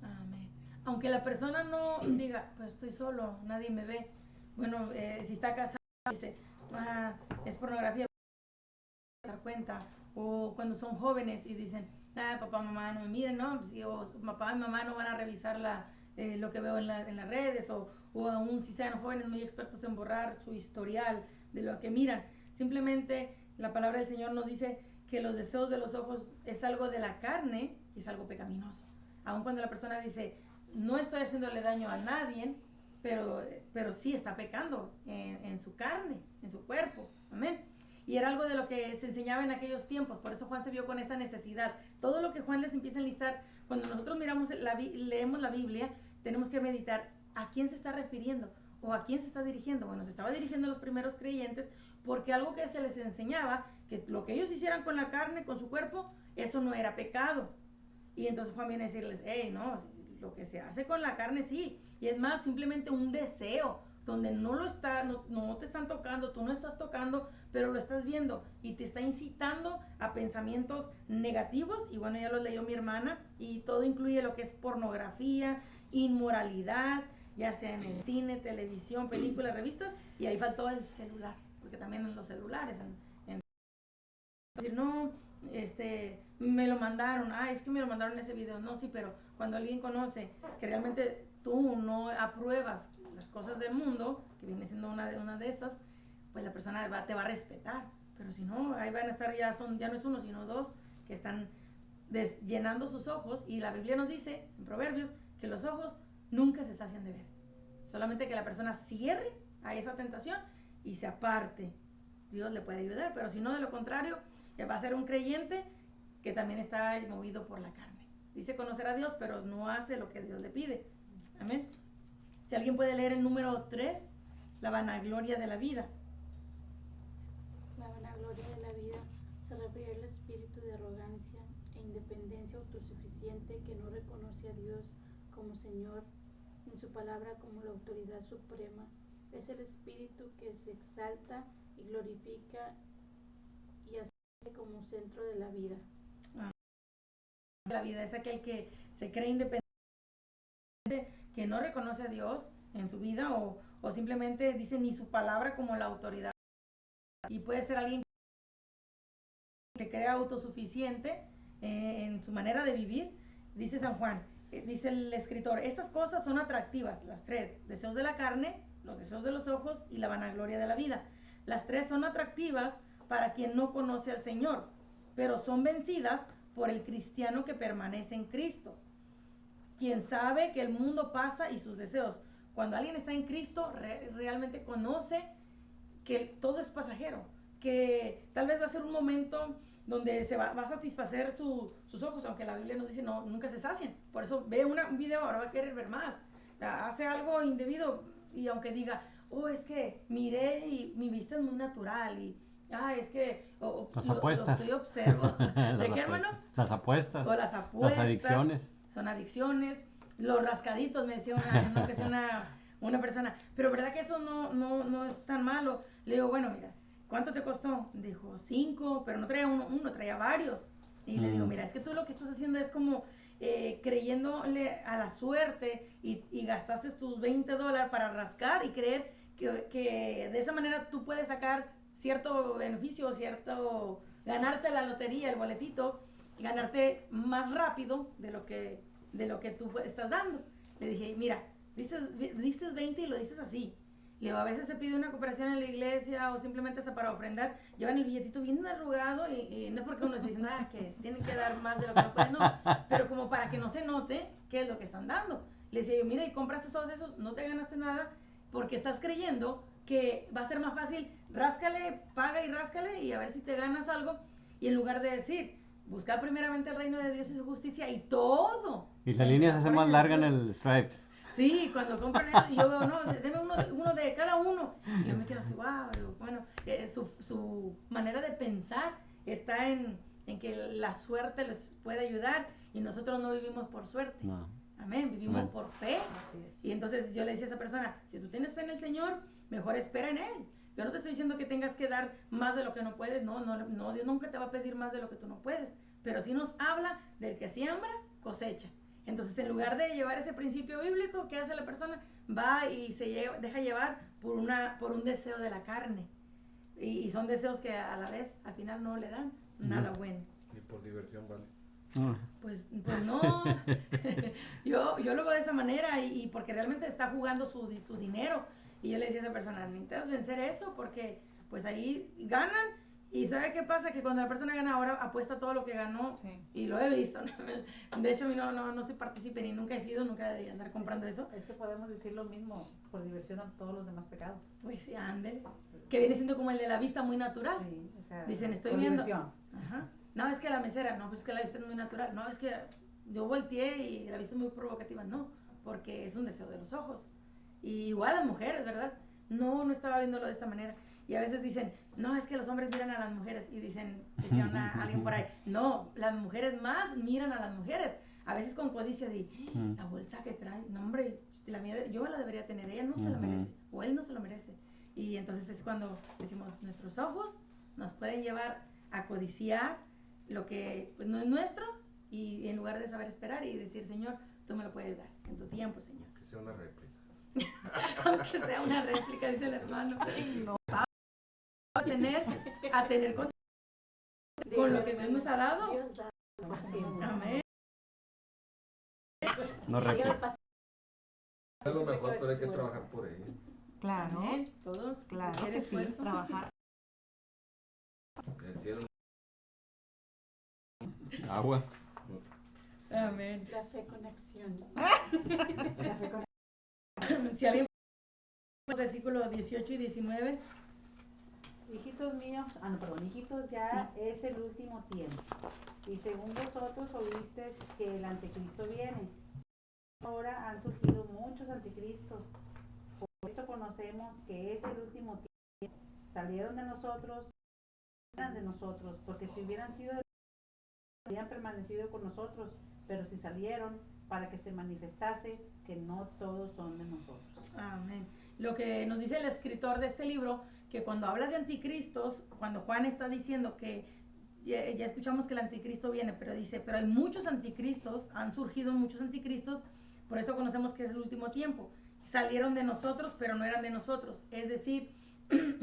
Amén. Aunque la persona no diga, pues estoy solo, nadie me ve. Bueno, si está casado, dice, es pornografía, dar cuenta. O cuando son jóvenes y dicen, papá, mamá no me miren, ¿no? Si o papá y mamá no van a revisar lo que veo en las redes, o aún si sean jóvenes muy expertos en borrar su historial de lo que miran. Simplemente la palabra del Señor nos dice que los deseos de los ojos es algo de la carne y es algo pecaminoso. Aun cuando la persona dice, no estoy haciéndole daño a nadie, pero sí está pecando en su carne, en su cuerpo. Amén. Y era algo de lo que se enseñaba en aquellos tiempos, por eso Juan se vio con esa necesidad. Todo lo que Juan les empieza a enlistar, cuando nosotros leemos la Biblia, tenemos que meditar a quién se está refiriendo o a quién se está dirigiendo. Bueno, se estaba dirigiendo a los primeros creyentes porque algo que se les enseñaba, que lo que ellos hicieran con la carne, con su cuerpo, eso no era pecado. Y entonces Juan viene a decirles, hey, no, lo que se hace con la carne sí, y es más, simplemente un deseo, donde no te están tocando, tú no estás tocando, pero lo estás viendo y te está incitando a pensamientos negativos. Y bueno, ya lo leyó mi hermana, y todo incluye lo que es pornografía, inmoralidad, ya sea en el cine, televisión, películas, revistas, y ahí faltó el celular, porque también en los celulares, decir, no, me lo mandaron, es que me lo mandaron en ese video. No, sí, pero cuando alguien conoce que realmente tú no apruebas las cosas del mundo, que viene siendo una de esas, pues la persona te va a respetar. Pero si no, ahí van a estar, ya no es uno, sino dos, que están llenando sus ojos. Y la Biblia nos dice, en Proverbios, que los ojos nunca se sacian de ver. Solamente que la persona cierre a esa tentación y se aparte. Dios le puede ayudar, pero si no, de lo contrario, va a ser un creyente que también está movido por la carne. Dice conocer a Dios, pero no hace lo que Dios le pide. Amén. Si alguien puede leer el número 3, la vanagloria de la vida. La vanagloria de la vida se refiere al espíritu de arrogancia e independencia autosuficiente que no reconoce a Dios como Señor, ni su palabra como la autoridad suprema. Es el espíritu que se exalta y glorifica y hace como centro de la vida. La vida es aquel que se cree independiente, que no reconoce a Dios en su vida, o simplemente dice ni su palabra como la autoridad. Y puede ser alguien que crea autosuficiente en su manera de vivir. Dice San Juan, dice el escritor, estas cosas son atractivas, las tres: deseos de la carne, los deseos de los ojos y la vanagloria de la vida. Las tres son atractivas para quien no conoce al Señor, pero son vencidas por el cristiano que permanece en Cristo, quien sabe que el mundo pasa y sus deseos. Cuando alguien está en Cristo, realmente conoce que todo es pasajero, que tal vez va a ser un momento donde se va a satisfacer sus ojos, aunque la Biblia nos dice no, nunca se sacian. Por eso ve un video, ahora va a querer ver más. Hace algo indebido y aunque diga, es que miré y mi vista es muy natural, y es que las apuestas. lo estoy observando. ¿Sé qué, hermano? Las apuestas. O las apuestas. Las adicciones. Son adicciones. Los rascaditos, me decía una persona. Pero verdad que eso no es tan malo. Le digo, bueno, mira, ¿cuánto te costó? Dijo, 5, pero no traía uno, traía varios. Y le digo, mira, es que tú lo que estás haciendo es como creyéndole a la suerte y gastaste tus $20 para rascar y creer que de esa manera tú puedes sacar cierto beneficio, ganarte la lotería, el boletito, y ganarte más rápido de lo que tú estás dando. Le dije, mira, diste 20 y lo dices así. Le digo, a veces se pide una cooperación en la iglesia o simplemente hasta para ofrendar, llevan el billetito bien arrugado y no es porque uno se dice, que tienen que dar más de lo que no pueden, no, pero como para que no se note qué es lo que están dando. Le decía yo, mira, y compraste todos esos, no te ganaste nada porque estás creyendo que va a ser más fácil, ráscale, paga y ráscale y a ver si te ganas algo, y en lugar de decir, buscar primeramente el reino de Dios y su justicia y todo. Y la línea se hace más larga en el Stripes. Sí, cuando compran eso, yo veo, no, deme uno de cada uno. Y yo me quedo así, wow, bueno, su manera de pensar está en que la suerte les puede ayudar, y nosotros no vivimos por suerte. No. Amén, vivimos por fe. Así es. Y entonces yo le decía a esa persona, si tú tienes fe en el Señor, mejor espera en Él. Yo no te estoy diciendo que tengas que dar más de lo que no puedes, no, Dios nunca te va a pedir más de lo que tú no puedes, pero sí nos habla del que siembra, cosecha. Entonces, en lugar de llevar ese principio bíblico, ¿qué hace la persona? Va y deja llevar por un deseo de la carne. Y son deseos que a la vez, al final, no le dan nada bueno. Ni por diversión vale. Pues no. yo lo veo de esa manera y porque realmente está jugando su dinero. Y yo le decía a esa persona, necesitas vencer eso porque pues ahí ganan. Y ¿sabe qué pasa? Que cuando la persona gana ahora apuesta todo lo que ganó. Sí. Y lo he visto. ¿No? De hecho, no soy partícipe ni nunca he sido, nunca de andar comprando eso. Es que podemos decir lo mismo por diversión a todos los demás pecados. Pues sí, ándele. Que viene siendo como el de la vista muy natural. Sí, o sea, Dicen, estoy por viendo. diversión. Ajá. No, es que la mesera, no, pues es que la vista es muy natural. No, es que yo volteé y la vista es muy provocativa. No, porque es un deseo de los ojos. Y igual las mujeres, ¿verdad? No estaba viéndolo de esta manera. Y a veces dicen, no, es que los hombres miran a las mujeres. Y decía alguien por ahí, no, las mujeres más miran a las mujeres. A veces con codicia de, la bolsa que trae, no, hombre, la mía, yo la debería tener, ella no se lo merece, o él no se lo merece. Y entonces es cuando decimos, nuestros ojos nos pueden llevar a codiciar lo que pues, no es nuestro, y en lugar de saber esperar y decir, Señor, tú me lo puedes dar en tu tiempo, Señor. Que sea una réplica. Aunque sea una réplica, dice el hermano. No. A tener con lo que Dios nos ha dado. Dios da paciencia. Amén. No Dígale Es lo mejor, pero hay que trabajar por ello. Claro, Amén. Todo claro requiere que sí, esfuerzo. trabajar. Que el cielo Agua. Amén. la fe con acción. La fe con- Si alguien versículos 18 y 19. Hijitos míos, hijitos, ya es el último tiempo. Y según vosotros oísteis que el anticristo viene. Ahora han surgido muchos anticristos. Por esto conocemos que es el último tiempo. Salieron de nosotros, eran de nosotros, porque si hubieran sido de nosotros, habrían permanecido con nosotros, pero si salieron para que se manifestase que no todos son de nosotros. Amén. Lo que nos dice el escritor de este libro, que cuando habla de anticristos, cuando Juan está diciendo que ya escuchamos que el anticristo viene, pero dice, pero hay muchos anticristos, han surgido muchos anticristos, por esto conocemos que es el último tiempo. Salieron de nosotros, pero no eran de nosotros. Es decir,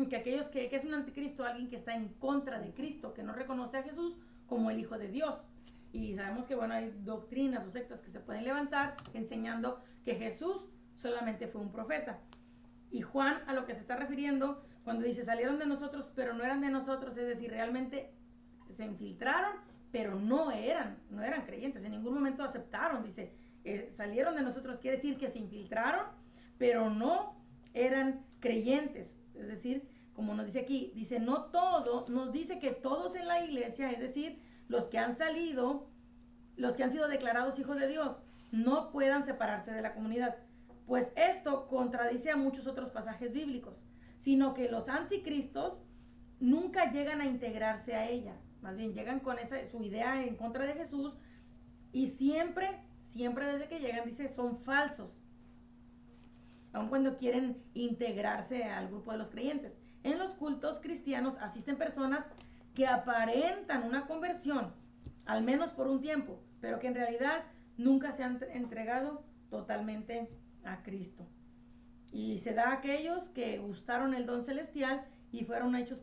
que aquellos que es un anticristo, alguien que está en contra de Cristo, que no reconoce a Jesús como el Hijo de Dios. Y sabemos que, bueno, hay doctrinas o sectas que se pueden levantar enseñando que Jesús solamente fue un profeta. Y Juan a lo que se está refiriendo cuando dice salieron de nosotros pero no eran de nosotros, es decir, realmente se infiltraron pero no eran creyentes, en ningún momento aceptaron, dice, salieron de nosotros quiere decir que se infiltraron pero no eran creyentes, es decir, como nos dice aquí, dice no todo, nos dice que todos en la iglesia, es decir, los que han salido, los que han sido declarados hijos de Dios, no puedan separarse de la comunidad. Pues esto contradice a muchos otros pasajes bíblicos, sino que los anticristos nunca llegan a integrarse a ella, más bien llegan con su idea en contra de Jesús y siempre desde que llegan, dice, son falsos, aun cuando quieren integrarse al grupo de los creyentes. En los cultos cristianos asisten personas que aparentan una conversión, al menos por un tiempo, pero que en realidad nunca se han entregado totalmente a Cristo. Y se da a aquellos que gustaron el don celestial y fueron hechos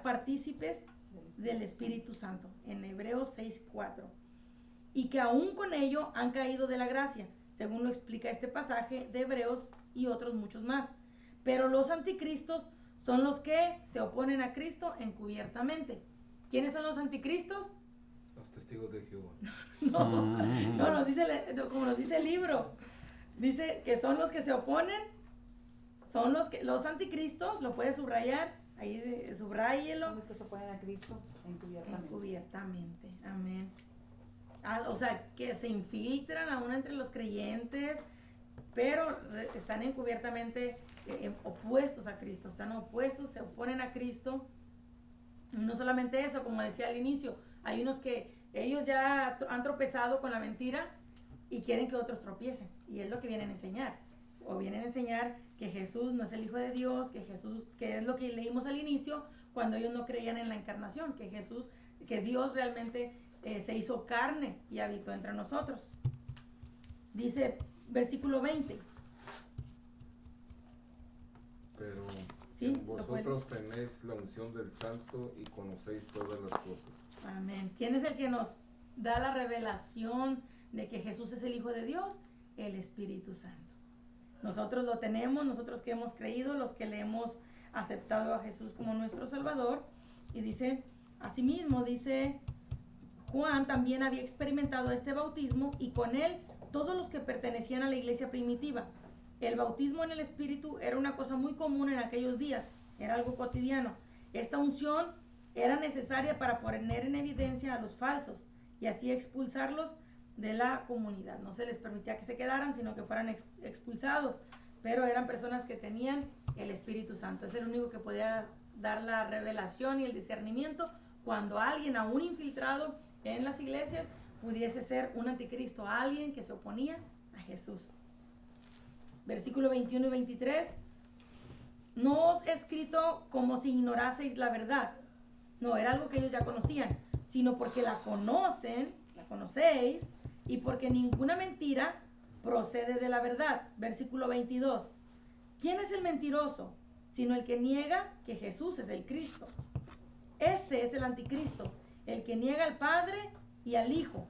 partícipes del Espíritu Santo, en Hebreos 6:4. Y que aún con ello han caído de la gracia, según lo explica este pasaje de Hebreos y otros muchos más. Pero los anticristos son los que se oponen a Cristo encubiertamente. ¿Quiénes son los anticristos? Los testigos de Jehová. No, como nos dice el libro, dice que son los que se oponen, son los anticristos, lo puede subrayar, ahí subráyelo. Son los que se oponen a Cristo Encubiertamente, amén. O sea, que se infiltran aún entre los creyentes, pero están encubiertamente opuestos a Cristo, se oponen a Cristo. Y no solamente eso, como decía al inicio, hay unos que ellos ya han tropezado con la mentira y quieren que otros tropiecen. Y es lo que vienen a enseñar. O vienen a enseñar que Jesús no es el Hijo de Dios, que es lo que leímos al inicio, cuando ellos no creían en la encarnación, que Dios realmente se hizo carne y habitó entre nosotros. Dice versículo 20. Pero ¿Sí? ¿Lo puedes? Vosotros tenéis la unción del Santo y conocéis todas las cosas. Amén. ¿Quién es el que nos da la revelación de que Jesús es el Hijo de Dios? El Espíritu Santo. Nosotros lo tenemos, nosotros que hemos creído, los que le hemos aceptado a Jesús como nuestro Salvador. Y dice, asimismo, dice, Juan también había experimentado este bautismo y con él todos los que pertenecían a la iglesia primitiva. El bautismo en el Espíritu era una cosa muy común en aquellos días, era algo cotidiano. Esta unción era necesaria para poner en evidencia a los falsos y así expulsarlos de la comunidad. No se les permitía que se quedaran, sino que fueran expulsados, pero eran personas que tenían el Espíritu Santo. Es el único que podía dar la revelación y el discernimiento cuando alguien, aún infiltrado en las iglesias, pudiese ser un anticristo, alguien que se oponía a Jesús. Versículo 21 y 23. No os he escrito como si ignoraseis la verdad. No, era algo que ellos ya conocían, sino porque la conocen, la conocéis, y porque ninguna mentira procede de la verdad. Versículo 22. ¿Quién es el mentiroso? Sino el que niega que Jesús es el Cristo. Este es el anticristo, el que niega al Padre y al Hijo.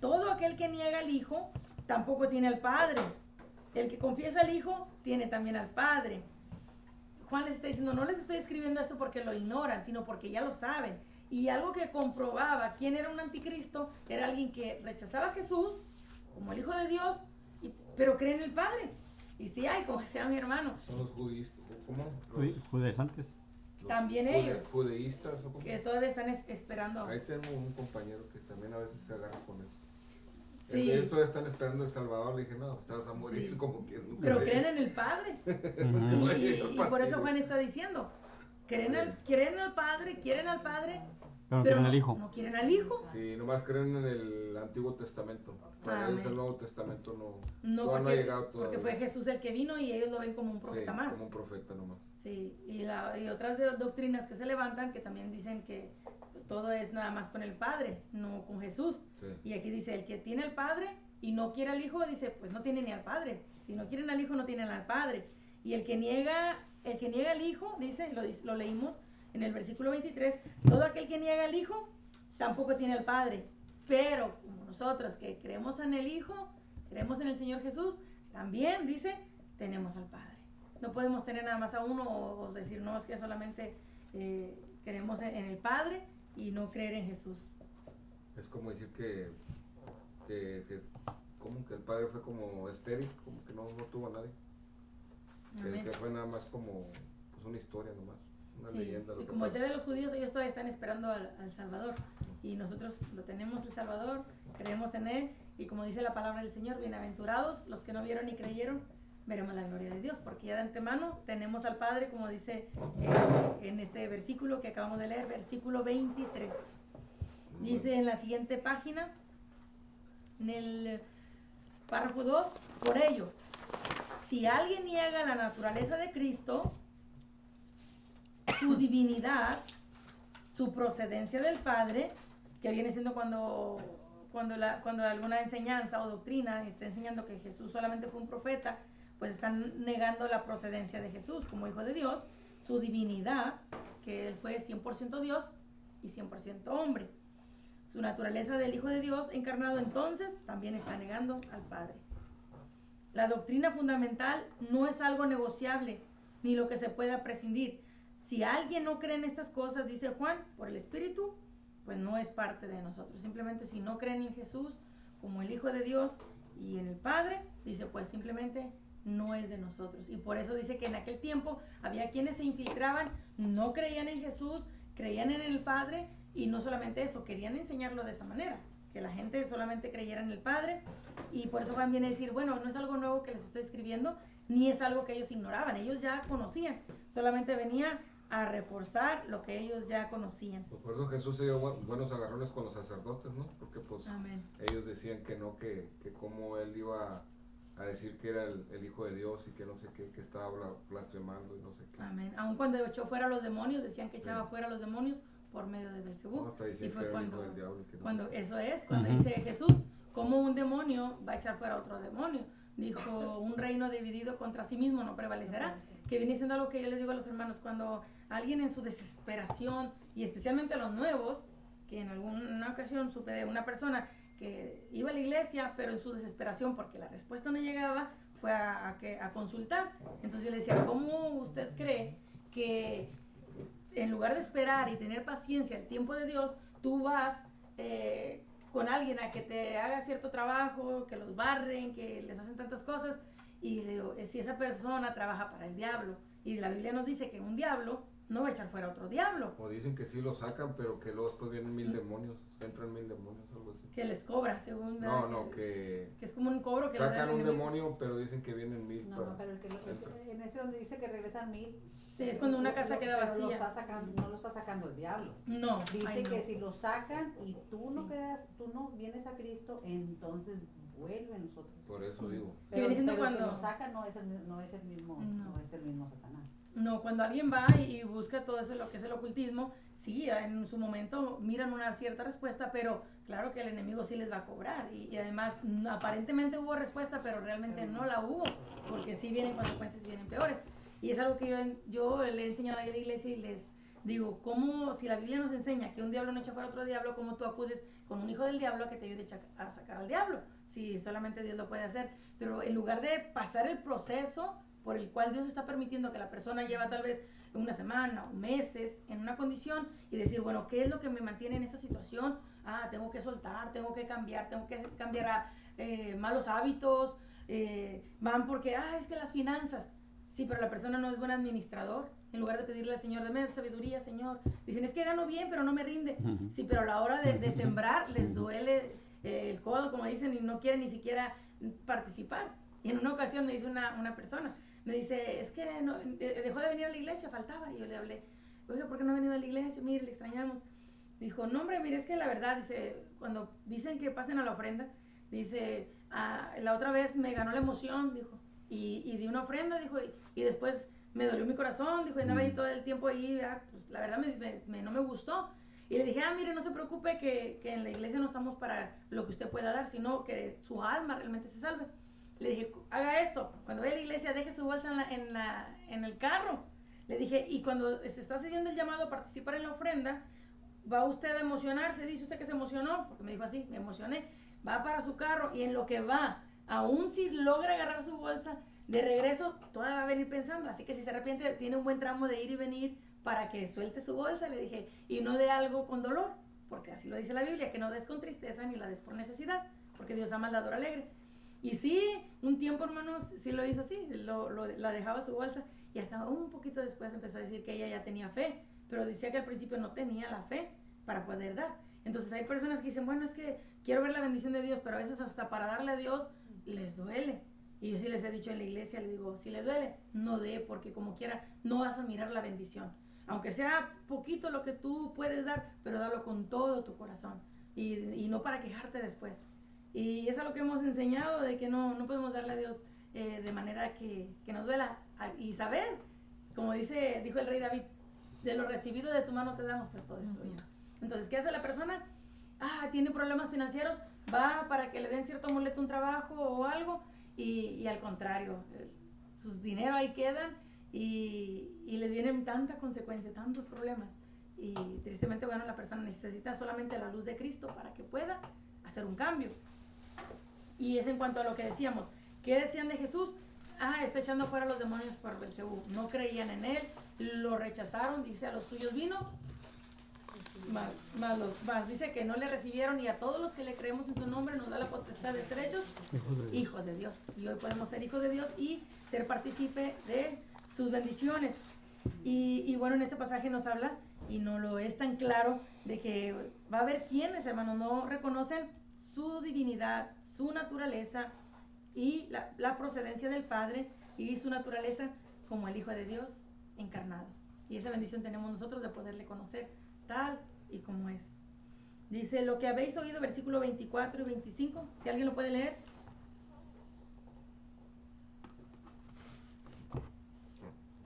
Todo aquel que niega al Hijo tampoco tiene al Padre. El que confiesa al Hijo tiene también al Padre. Juan les está diciendo, no les estoy escribiendo esto porque lo ignoran, sino porque ya lo saben. Y algo que comprobaba quién era un anticristo era alguien que rechazaba a Jesús como el Hijo de Dios, pero cree en el Padre. Y sí hay, como decía mi hermano. Son los judaístas, ¿cómo? Judaizantes. Los También ellos. Judaístas, ¿o cómo? Que todavía están esperando. Ahí tengo un compañero que también a veces se agarra con eso. Sí. Ellos todavía están esperando El Salvador. Le dije, no, te vas a morir Sí. como quieras. Pero creen en el Padre. Ujú. Y por eso Juan está diciendo, creen al Padre, quieren al Padre, Pero no quieren no, al Hijo. no quieren al Hijo. Sí, nomás creen en el Antiguo Testamento. Para ellos Amén. el Nuevo Testamento no No, ha porque, llegado todavía. porque fue Jesús el que vino y ellos lo ven como un profeta Sí, más. como un profeta nomás. Sí, y otras doctrinas que se levantan que también dicen que todo es nada más con el Padre, no con Jesús. Sí. Y aquí dice, el que tiene al Padre y no quiere al Hijo, dice, pues no tiene ni al Padre. Si no quieren al Hijo, no tienen al Padre. Y el que niega al Hijo, dice, lo leímos en el versículo 23, todo aquel que niega al Hijo, tampoco tiene al Padre. Pero como nosotros que creemos en el Hijo, creemos en el Señor Jesús, también, dice, tenemos al Padre. No podemos tener nada más a uno o decir, no, es que solamente creemos en el Padre y no creer en Jesús. Es como decir que como que el padre fue como estéril, como que no tuvo a nadie. Amén. Que fue nada más como pues una historia nomás, una Sí, leyenda. Lo y que como pasó. decía de los judíos, ellos todavía están esperando al Salvador. Y nosotros lo tenemos, el Salvador, creemos en Él. Y como dice la palabra del Señor, bienaventurados los que no vieron ni creyeron, veremos la gloria de Dios. Porque ya de antemano tenemos al Padre, como dice en este versículo que acabamos de leer, versículo 23. Dice en la siguiente página, en el párrafo 2, por ello, si alguien niega la naturaleza de Cristo, su divinidad, su procedencia del Padre, que viene siendo cuando alguna enseñanza o doctrina está enseñando que Jesús solamente fue un profeta, pues están negando la procedencia de Jesús como Hijo de Dios, su divinidad, que Él fue 100% Dios y 100% hombre. Su naturaleza del Hijo de Dios encarnado entonces también está negando al Padre. La doctrina fundamental no es algo negociable ni lo que se pueda prescindir. Si alguien no cree en estas cosas, dice Juan, por el Espíritu, pues no es parte de nosotros. Simplemente si no creen en Jesús como el Hijo de Dios y en el Padre, dice pues simplemente no es de nosotros. Y por eso dice que en aquel tiempo había quienes se infiltraban, no creían en Jesús, creían en el Padre. Y no solamente eso, querían enseñarlo de esa manera, que la gente solamente creyera en el Padre. Y por eso Juan viene a decir, bueno, no es algo nuevo que les estoy escribiendo, ni es algo que ellos ignoraban, ellos ya conocían, solamente venía a reforzar lo que ellos ya conocían. Pues por eso Jesús se dio buenos agarrones con los sacerdotes, ¿no? Porque pues Amén. ellos decían que no, que como él iba a decir que era el Hijo de Dios y que no sé qué, que estaba blasfemando y no sé qué. Amén. Aun cuando echó fuera a los demonios, decían que echaba Sí. fuera a los demonios por medio de Belcebú. No, hasta Y dicen que fue era el hijo cuando, del diablo. Que no cuando sé qué. eso es, cuando Ujú. dice Jesús, ¿cómo un demonio va a echar fuera a otro demonio? Dijo, un reino dividido contra sí mismo no prevalecerá. que viene siendo algo que yo les digo a los hermanos, cuando alguien en su desesperación, y especialmente los nuevos, que en alguna ocasión supe de una persona que iba a la iglesia, pero en su desesperación, porque la respuesta no llegaba, fue a consultar. Entonces yo le decía, ¿cómo usted cree que en lugar de esperar y tener paciencia el tiempo de Dios, tú vas con alguien a que te haga cierto trabajo, que los barren, que les hacen tantas cosas? Y le digo, si esa persona trabaja para el diablo, y la Biblia nos dice que un diablo no va a echar fuera a otro diablo, O dicen que sí lo sacan, pero que luego después vienen 1000 demonios, entran 1000 demonios, algo así. que les cobra, según Que es como un cobro que les da sacan el un enemigo. demonio, pero dicen que vienen 1000 No, para... pero en ese donde dice que regresan 1000. Sí, es cuando una casa queda pero vacía. No lo está sacando el diablo. No, Dice ay, no. que si lo sacan y tú no Sí. quedas, tú no vienes a Cristo, entonces vuelve a nosotros. Por eso Sí. digo. Que viene siendo pero el que cuando- lo saca no es el mismo, no es el mismo Satanás. No, cuando alguien va y busca todo eso, lo que es el ocultismo, sí, en su momento miran una cierta respuesta, pero claro que el enemigo sí les va a cobrar. Y además, aparentemente hubo respuesta, pero realmente no la hubo, porque sí vienen consecuencias, vienen peores. Y es algo que yo le he enseñado ahí a la iglesia y les digo, ¿cómo, si la Biblia nos enseña que un diablo no echa fuera a otro diablo, cómo tú acudes con un hijo del diablo a que te ayude a sacar al diablo? Si solamente Dios lo puede hacer. Pero en lugar de pasar el proceso por el cual Dios está permitiendo que la persona lleva tal vez una semana o meses en una condición y decir, bueno, ¿qué es lo que me mantiene en esa situación? Tengo que soltar, tengo que cambiar a malos hábitos, van porque, es que las finanzas. Sí, pero la persona no es buen administrador. En lugar de pedirle al Señor, deme sabiduría, Señor. Dicen, es que gano bien, pero no me rinde. Sí, pero a la hora de sembrar les duele el codo, como dicen, y no quieren ni siquiera participar. Y en una ocasión me dice una persona, me dice, es que dejó de venir a la iglesia, faltaba. Y yo le hablé, oiga, ¿por qué no ha venido a la iglesia? Mire, le extrañamos. Dijo, no, hombre, mire, es que la verdad, dice, cuando dicen que pasen a la ofrenda, dice, la otra vez me ganó la emoción, dijo, y di una ofrenda, dijo, y después me dolió mi corazón, dijo, y andaba ahí todo el tiempo ahí, pues la verdad no me gustó. Y le dije, mire, no se preocupe que en la iglesia no estamos para lo que usted pueda dar, sino que su alma realmente se salve. Le dije, haga esto, cuando vaya a la iglesia, deje su bolsa en el carro. Le dije, y cuando se está haciendo el llamado a participar en la ofrenda, va usted a emocionarse, dice usted que se emocionó, porque me dijo así, me emocioné, va para su carro y en lo que va, aún si logra agarrar su bolsa, de regreso, todavía va a venir pensando, así que si se arrepiente, tiene un buen tramo de ir y venir para que suelte su bolsa, le dije, y no de algo con dolor, porque así lo dice la Biblia, que no des con tristeza ni la des por necesidad, porque Dios ama al dador alegre. Y sí, un tiempo, hermanos, sí lo hizo así, la dejaba su bolsa, y hasta un poquito después empezó a decir que ella ya tenía fe, pero decía que al principio no tenía la fe para poder dar. Entonces hay personas que dicen, bueno, es que quiero ver la bendición de Dios, pero a veces hasta para darle a Dios les duele. Y yo sí les he dicho en la iglesia, les digo, si le duele, no dé, porque como quiera, no vas a mirar la bendición. Aunque sea poquito lo que tú puedes dar, pero dalo con todo tu corazón. Y no para quejarte después. Y es algo que hemos enseñado, de que no podemos darle a Dios de manera que nos duela. Y saber, como dijo el rey David, de lo recibido de tu mano te damos, pues todo es tuyo. Entonces, ¿qué hace la persona? Tiene problemas financieros, va para que le den cierto amuleto, un trabajo o algo, y al contrario, sus dinero ahí quedan y le vienen tanta consecuencia, tantos problemas. Y tristemente, bueno, la persona necesita solamente la luz de Cristo para que pueda hacer un cambio. Y es en cuanto a lo que decíamos, ¿qué decían de Jesús? Está echando fuera a los demonios por Belcebú. No creían en él, lo rechazaron, dice, a los suyos vino, más dice que no le recibieron, y a todos los que le creemos en su nombre nos da la potestad de ser hechos hijos de Dios. Y hoy podemos ser hijos de Dios y ser partícipe de sus bendiciones. Y bueno, en este pasaje nos habla, y no lo es tan claro, de que va a haber quienes, hermanos, no reconocen su divinidad, su naturaleza y la procedencia del Padre y su naturaleza como el Hijo de Dios encarnado. Y esa bendición tenemos nosotros de poderle conocer tal y como es. Dice, lo que habéis oído, versículo 24 y 25, si alguien lo puede leer.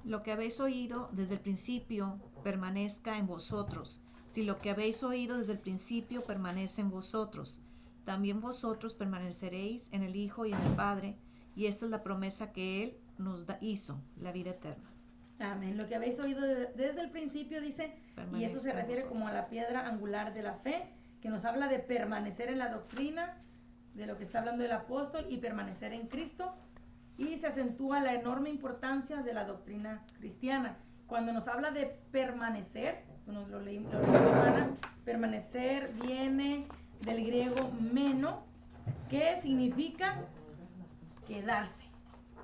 Lo que habéis oído desde el principio permanezca en vosotros. Si lo que habéis oído desde el principio permanece en vosotros, también vosotros permaneceréis en el Hijo y en el Padre, y esta es la promesa que Él nos hizo, la vida eterna. Amén. Lo que habéis oído desde el principio dice, y esto se refiere como a la piedra angular de la fe, que nos habla de permanecer en la doctrina, de lo que está hablando el apóstol, y permanecer en Cristo, y se acentúa la enorme importancia de la doctrina cristiana. Cuando nos habla de permanecer, bueno, lo leímos, Ana, permanecer viene del griego meno, que significa quedarse.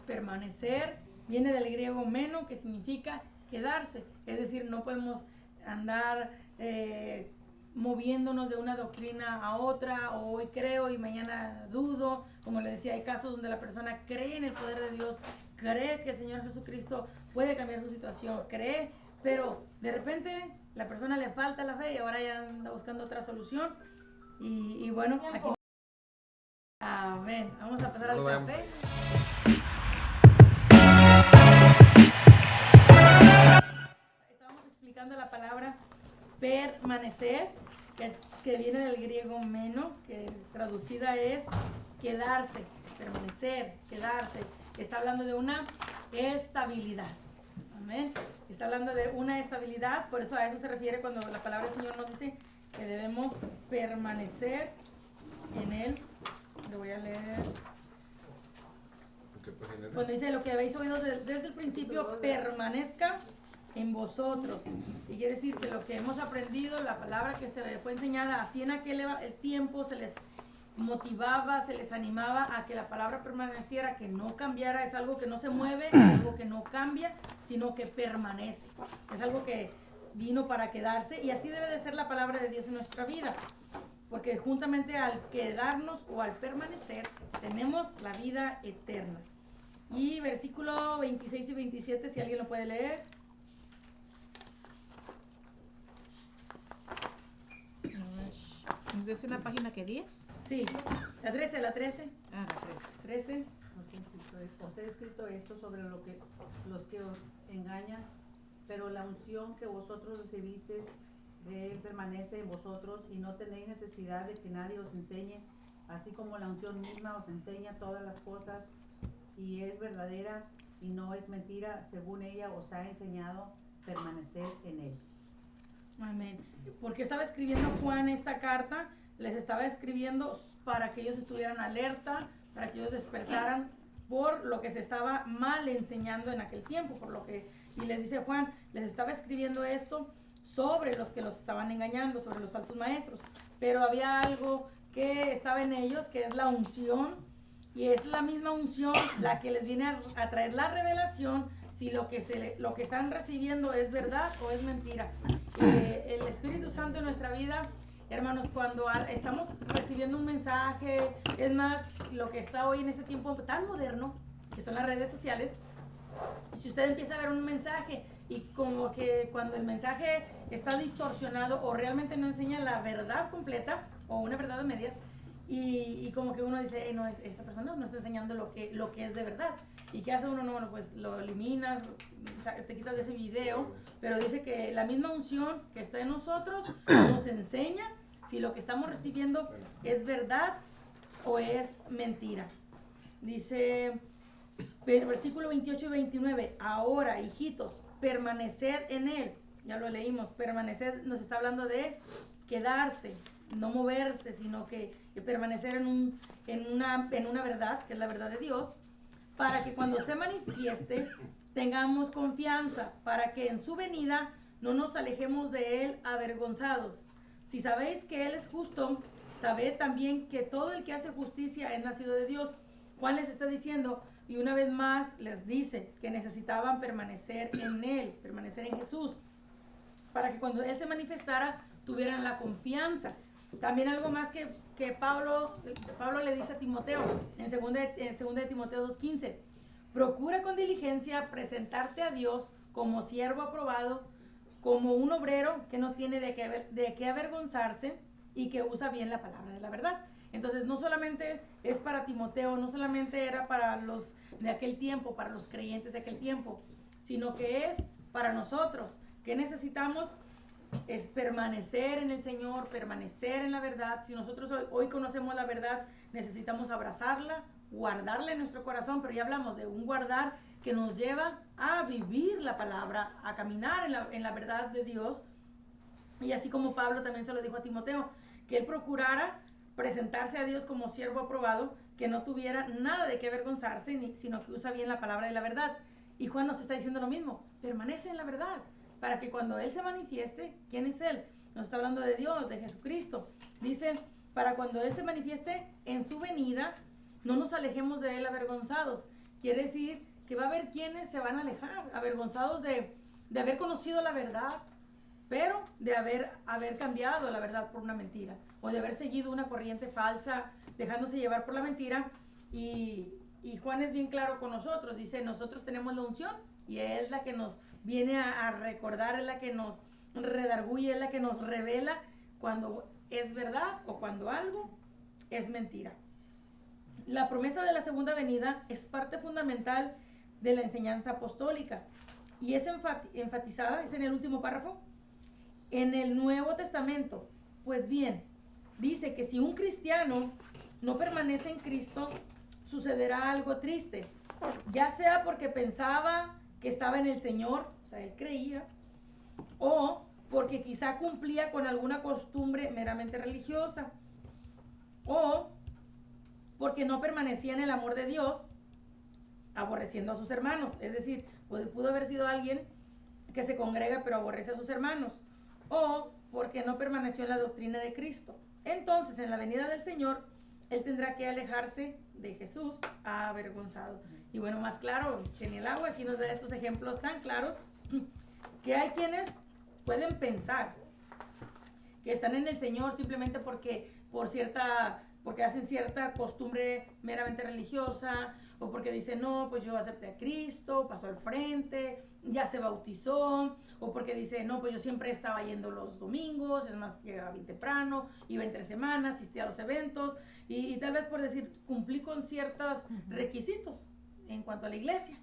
Permanecer viene del griego meno, que significa quedarse. Es decir, no podemos andar moviéndonos de una doctrina a otra, o hoy creo y mañana dudo. Como le decía, hay casos donde la persona cree en el poder de Dios, cree que el Señor Jesucristo puede cambiar su situación, cree, pero de repente la persona le falta la fe y ahora ya anda buscando otra solución. Y bueno, aquí... Amén. Vamos a pasar al café. Estábamos explicando la palabra permanecer, que viene del griego meno, que traducida es quedarse, permanecer, quedarse. Está hablando de una estabilidad. Amén. Está hablando de una estabilidad, por eso a eso se refiere cuando la palabra del Señor nos dice que debemos permanecer en Él. Lo voy a leer. Cuando dice lo que habéis oído desde el principio, permanezca en vosotros. Y quiere decir que lo que hemos aprendido, la palabra que se fue enseñada, así en aquel el tiempo se les motivaba, se les animaba a que la palabra permaneciera, que no cambiara. Es algo que no se mueve, es algo que no cambia, sino que permanece. Es algo que vino para quedarse, y así debe de ser la palabra de Dios en nuestra vida. Porque juntamente al quedarnos o al permanecer, tenemos la vida eterna. Y versículo 26 y 27, si alguien lo puede leer. ¿Es en la página que 10? Sí, la 13, la 13. Ah, la 13. 13. Os he escrito esto sobre los que os engañan, pero la unción que vosotros recibisteis de Él permanece en vosotros, y no tenéis necesidad de que nadie os enseñe, así como la unción misma os enseña todas las cosas, y es verdadera y no es mentira, según ella os ha enseñado, permanecer en Él. Amén. Porque estaba escribiendo Juan esta carta, les estaba escribiendo para que ellos estuvieran alerta, para que ellos despertaran por lo que se estaba mal enseñando en aquel tiempo, y les dice Juan, les estaba escribiendo esto sobre los que los estaban engañando, sobre los falsos maestros, pero había algo que estaba en ellos, que es la unción, y es la misma unción la que les viene a traer la revelación, si lo que están recibiendo es verdad o es mentira. El Espíritu Santo en nuestra vida, hermanos, cuando estamos recibiendo un mensaje, es más, lo que está hoy en este tiempo tan moderno, que son las redes sociales, si usted empieza a ver un mensaje y como que cuando el mensaje está distorsionado o realmente no enseña la verdad completa o una verdad a medias, y como que uno dice, no, esa persona no está enseñando lo que es de verdad. ¿Y qué hace uno? No, bueno, pues lo eliminas, te quitas de ese video, pero dice que la misma unción que está en nosotros nos enseña si lo que estamos recibiendo es verdad o es mentira. Dice, versículo 28 y 29, ahora, hijitos, permaneced en Él. Ya lo leímos, permanecer nos está hablando de quedarse, no moverse, sino que permanecer en una verdad, que es la verdad de Dios, para que cuando se manifieste tengamos confianza, para que en su venida no nos alejemos de Él avergonzados. Si sabéis que Él es justo, sabed también que todo el que hace justicia es nacido de Dios. Juan les está diciendo, y una vez más les dice, que necesitaban permanecer en Él, permanecer en Jesús, para que cuando Él se manifestara tuvieran la confianza. También algo más que Pablo le dice a Timoteo en 2 de Timoteo 2:15, procura con diligencia presentarte a Dios como siervo aprobado, como un obrero que no tiene de qué avergonzarse y que usa bien la palabra de la verdad. Entonces no solamente es para Timoteo, no solamente era para los de aquel tiempo, para los creyentes de aquel tiempo, sino que es para nosotros. ¿Qué necesitamos? Es permanecer en el Señor, permanecer en la verdad. Si nosotros hoy conocemos la verdad, necesitamos abrazarla, guardarla en nuestro corazón, pero ya hablamos de un guardar que nos lleva a vivir la palabra, a caminar en la verdad de Dios. Y así como Pablo también se lo dijo a Timoteo, que él procurara presentarse a Dios como siervo aprobado, que no tuviera nada de qué avergonzarse, sino que usa bien la palabra de la verdad. Y Juan nos está diciendo lo mismo, permanece en la verdad, para que cuando Él se manifieste, ¿quién es Él? Nos está hablando de Dios, de Jesucristo. Dice, para cuando Él se manifieste en su venida, no nos alejemos de Él avergonzados. Quiere decir que va a haber quienes se van a alejar, avergonzados de haber conocido la verdad, pero de haber cambiado la verdad por una mentira, o de haber seguido una corriente falsa, dejándose llevar por la mentira. Y Juan es bien claro con nosotros, dice, nosotros tenemos la unción, y es la que nos viene a recordar, es la que nos redarguye, es la que nos revela cuando es verdad o cuando algo es mentira. La promesa de la segunda venida es parte fundamental de la enseñanza apostólica, y es enfatizada, es en el último párrafo, en el Nuevo Testamento. Pues bien, dice que si un cristiano no permanece en Cristo, sucederá algo triste, ya sea porque pensaba que estaba en el Señor, o sea, él creía, o porque quizá cumplía con alguna costumbre meramente religiosa, o porque no permanecía en el amor de Dios, aborreciendo a sus hermanos. Es decir, pudo haber sido alguien que se congrega pero aborrece a sus hermanos, o porque no permaneció en la doctrina de Cristo. Entonces, en la venida del Señor, él tendrá que alejarse de Jesús avergonzado. Y bueno, más claro que en el agua, aquí nos da estos ejemplos tan claros, que hay quienes pueden pensar que están en el Señor simplemente porque hacen cierta costumbre meramente religiosa, o porque dicen, no, pues yo acepté a Cristo, pasó al frente, ya se bautizó, o porque dice, no, pues yo siempre estaba yendo los domingos, es más, llegaba bien temprano, iba entre semanas, asistía a los eventos, y tal vez por decir, cumplí con ciertos requisitos en cuanto a la iglesia,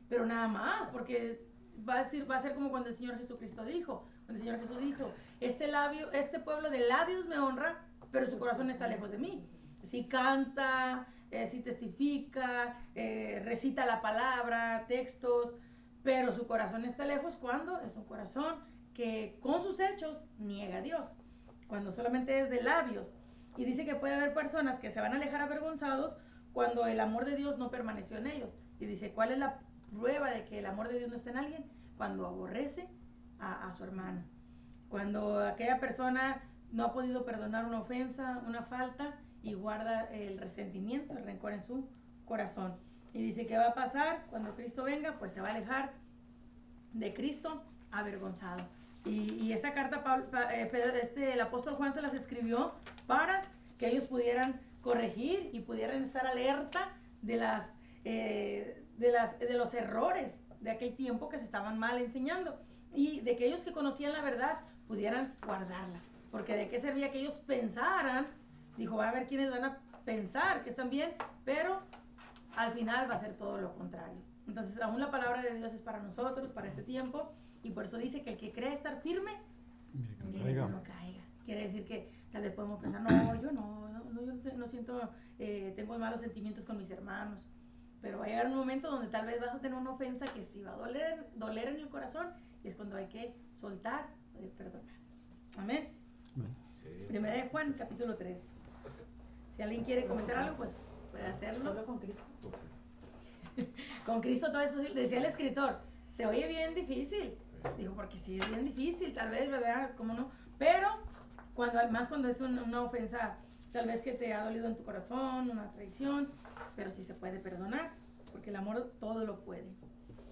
pero nada más, porque va a ser como cuando el Señor Jesucristo dijo, cuando el Señor Jesús dijo, este pueblo de labios me honra, pero su corazón está lejos de mí. Si canta, si testifica, recita la palabra, textos, pero su corazón está lejos. ¿Cuándo? Es un corazón que con sus hechos niega a Dios, cuando solamente es de labios. Y dice que puede haber personas que se van a alejar avergonzados cuando el amor de Dios no permaneció en ellos. Y dice, ¿cuál es la prueba de que el amor de Dios no está en alguien? Cuando aborrece a su hermano, cuando aquella persona no ha podido perdonar una ofensa, una falta, y guarda el resentimiento, el rencor en su corazón. Y dice, ¿qué va a pasar cuando Cristo venga? Pues se va a alejar de Cristo avergonzado. Y esta carta el apóstol Juan se las escribió para que ellos pudieran corregir y pudieran estar alerta de los errores de aquel tiempo que se estaban mal enseñando, y de que ellos que conocían la verdad pudieran guardarla. Porque de qué servía que ellos pensaran, dijo, va a haber quienes van a pensar que están bien, pero al final va a ser todo lo contrario. Entonces, aún la palabra de Dios es para nosotros, para este tiempo, y por eso dice que el que cree estar firme, mire que no caiga. Quiere decir que tal vez podemos pensar, yo no siento, tengo malos sentimientos con mis hermanos, pero va a llegar un momento donde tal vez vas a tener una ofensa que sí va a doler en el corazón, y es cuando hay que soltar, poder perdonar. Amén. Sí. Primera de Juan, capítulo 3. Si alguien quiere comentar algo, pues puede hacerlo. Solo con Cristo. Con Cristo todo es posible. Decía el escritor, se oye bien difícil. Dijo, porque sí es bien difícil, tal vez, ¿verdad? ¿Cómo no? Pero, cuando es una ofensa, tal vez que te ha dolido en tu corazón, una traición, pero sí se puede perdonar, porque el amor todo lo puede.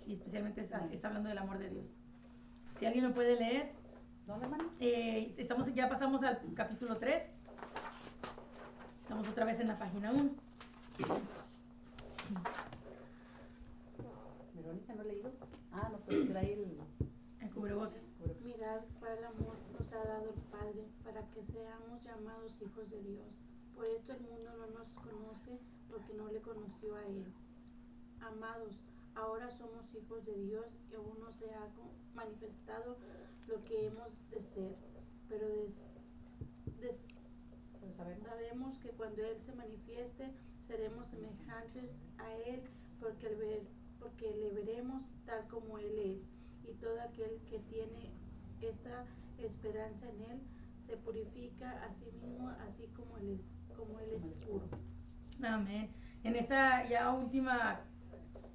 Y especialmente está hablando del amor de Dios. Si alguien lo puede leer. ¿Dónde, hermano? Ya pasamos al capítulo 3. Estamos otra vez en la página 1. Verónica, ¿no he leído? No, pues trae El cubrebocas. Mirad cuál amor nos ha dado el Padre para que seamos llamados hijos de Dios. Por esto el mundo no nos conoce porque no le conoció a Él. Amados, ahora somos hijos de Dios y aún no se ha manifestado lo que hemos de ser, pero sabemos que cuando Él se manifieste seremos semejantes a Él porque porque le veremos tal como Él es, y todo aquel que tiene esta esperanza en Él se purifica a sí mismo, así como Él es puro. Amén. En esta ya última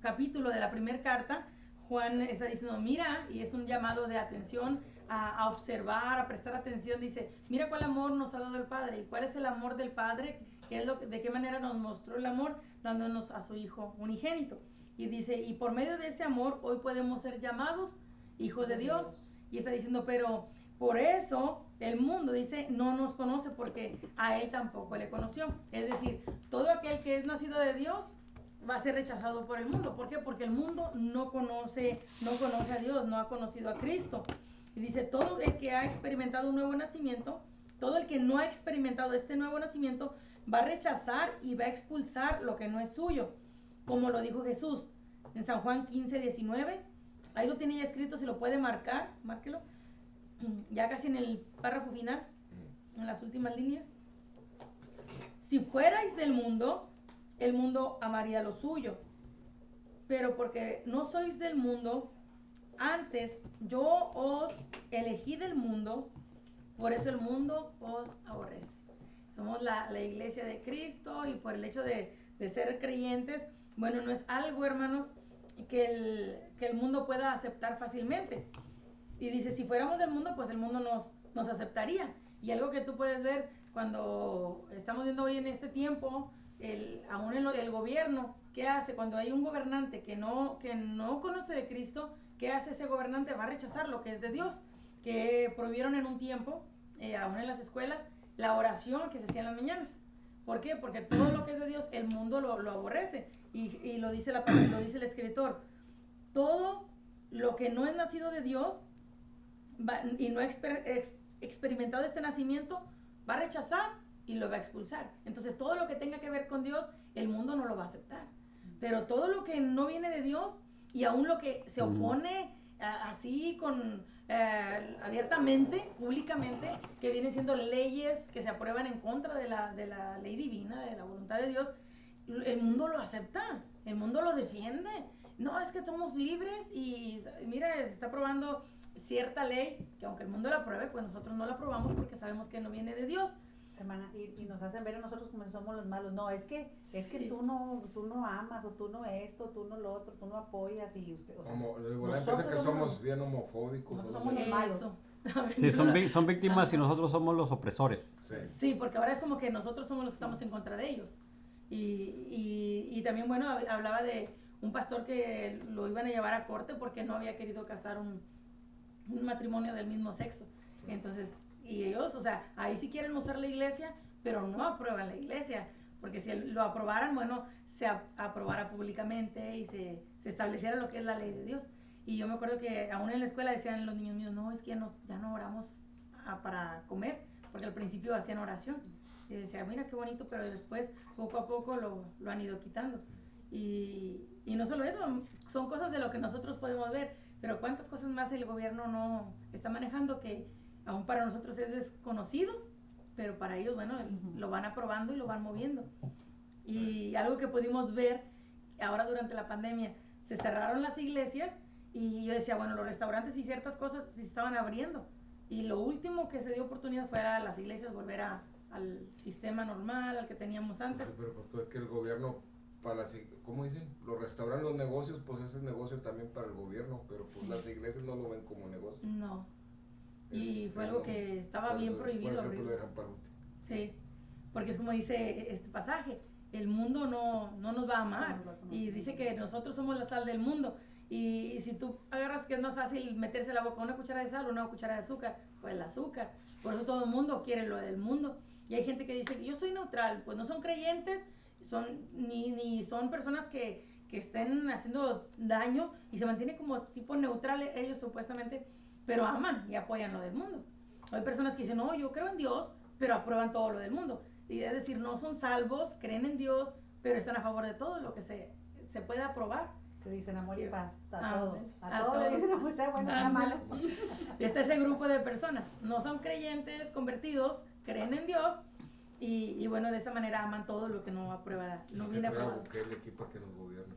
capítulo de la primera carta, Juan está diciendo, mira, y es un llamado de atención a observar, a prestar atención. Dice, mira cuál amor nos ha dado el Padre, y cuál es el amor del Padre, de qué manera nos mostró el amor, dándonos a su Hijo unigénito. Y dice, y por medio de ese amor hoy podemos ser llamados hijos de Dios. Y está diciendo, pero por eso el mundo, dice, no nos conoce porque a Él tampoco le conoció. Es decir, todo aquel que es nacido de Dios va a ser rechazado por el mundo. ¿Por qué? Porque el mundo no conoce a Dios, no ha conocido a Cristo. Y dice, todo el que ha experimentado un nuevo nacimiento, todo el que no ha experimentado este nuevo nacimiento, va a rechazar y va a expulsar lo que no es suyo. Como lo dijo Jesús en San Juan 15:19. Ahí lo tiene ya escrito, si lo puede marcar, márquelo. Ya casi en el párrafo final, en las últimas líneas. Si fuerais del mundo, el mundo amaría lo suyo. Pero porque no sois del mundo, antes yo os elegí del mundo, por eso el mundo os aborrece. Somos la iglesia de Cristo, y por el hecho de ser creyentes, bueno, no es algo, hermanos, que el mundo pueda aceptar fácilmente. Y dice, si fuéramos del mundo, pues el mundo nos aceptaría. Y algo que tú puedes ver cuando estamos viendo hoy en este tiempo, aún el gobierno, ¿qué hace? Cuando hay un gobernante que no conoce de Cristo, ¿qué hace ese gobernante? Va a rechazar lo que es de Dios. Que prohibieron en un tiempo, aún en las escuelas, la oración que se hacía en las mañanas. ¿Por qué? Porque todo lo que es de Dios, el mundo lo aborrece. Y lo dice lo dice el escritor. Todo lo que no es nacido de Dios y no ha experimentado este nacimiento, va a rechazar y lo va a expulsar. Entonces, todo lo que tenga que ver con Dios, el mundo no lo va a aceptar. Pero todo lo que no viene de Dios, y aún lo que se opone así abiertamente, públicamente, que vienen siendo leyes que se aprueban en contra de la ley divina, de la voluntad de Dios, el mundo lo acepta, el mundo lo defiende. No, es que somos libres y mira, se está aprobando cierta ley que aunque el mundo la apruebe, pues nosotros no la aprobamos porque sabemos que no viene de Dios. Hermana, y nos hacen ver a nosotros como si somos los malos. No, es que Sí. tú no amas, o tú no esto, tú no lo otro, tú no apoyas, y usted, o sea, La gente que somos bien homofóbicos. Nosotros o no somos sé. los malos. Eso. Sí, son víctimas y nosotros somos los opresores. Sí. Sí, porque ahora es como que nosotros somos los que estamos en contra de ellos. Y también, bueno, hablaba de un pastor que lo iban a llevar a corte porque no había querido casar un matrimonio del mismo sexo. Entonces, y ellos, o sea, ahí sí quieren usar la iglesia, pero no aprueban la iglesia, porque si lo aprobaran, bueno, se aprobara públicamente y se estableciera lo que es la ley de Dios. Y yo me acuerdo que aún en la escuela decían los niños míos, no, es que ya no oramos para comer, porque al principio hacían oración. Y decía, mira qué bonito, pero después poco a poco lo han ido quitando. Y no solo eso, son cosas de lo que nosotros podemos ver, pero cuántas cosas más el gobierno no está manejando que aún para nosotros es desconocido, pero para ellos, bueno, lo van aprobando y lo van moviendo. Y algo que pudimos ver ahora durante la pandemia, se cerraron las iglesias y yo decía, bueno, los restaurantes y ciertas cosas se estaban abriendo. Y lo último que se dio oportunidad fue a las iglesias volver al sistema normal, al que teníamos antes. Pero pues, es que el gobierno, ¿cómo dicen? Los restaurantes, los negocios, pues ese es negocio también para el gobierno, pero pues las iglesias no lo ven como negocio. No. Y fue algo que estaba bien prohibido por eso abrir. lo dejan para último. Sí, porque es como dice este pasaje, el mundo no nos va a amar. Y dice que nosotros somos la sal del mundo. Y si tú agarras que es más fácil meterse a la boca una cuchara de sal o una cuchara de azúcar, pues el azúcar. Por eso todo el mundo quiere lo del mundo. Y hay gente que dice, yo soy neutral, pues no son creyentes, ni son personas que estén haciendo daño y se mantienen como tipo neutrales ellos supuestamente, pero aman y apoyan lo del mundo. Hay personas que dicen, no, yo creo en Dios, pero aprueban todo lo del mundo. Y es decir, no son salvos, creen en Dios, pero están a favor de todo lo que se puede aprobar. te dicen amor y paz, Ah, todo. sí. A todo le dicen amor, sea bueno, sea malo. Está ese grupo de personas, no son creyentes, convertidos, creen en Dios y bueno, de esa manera aman todo lo que no aprueba, no viene aprobado. Que el equipo que nos gobierne,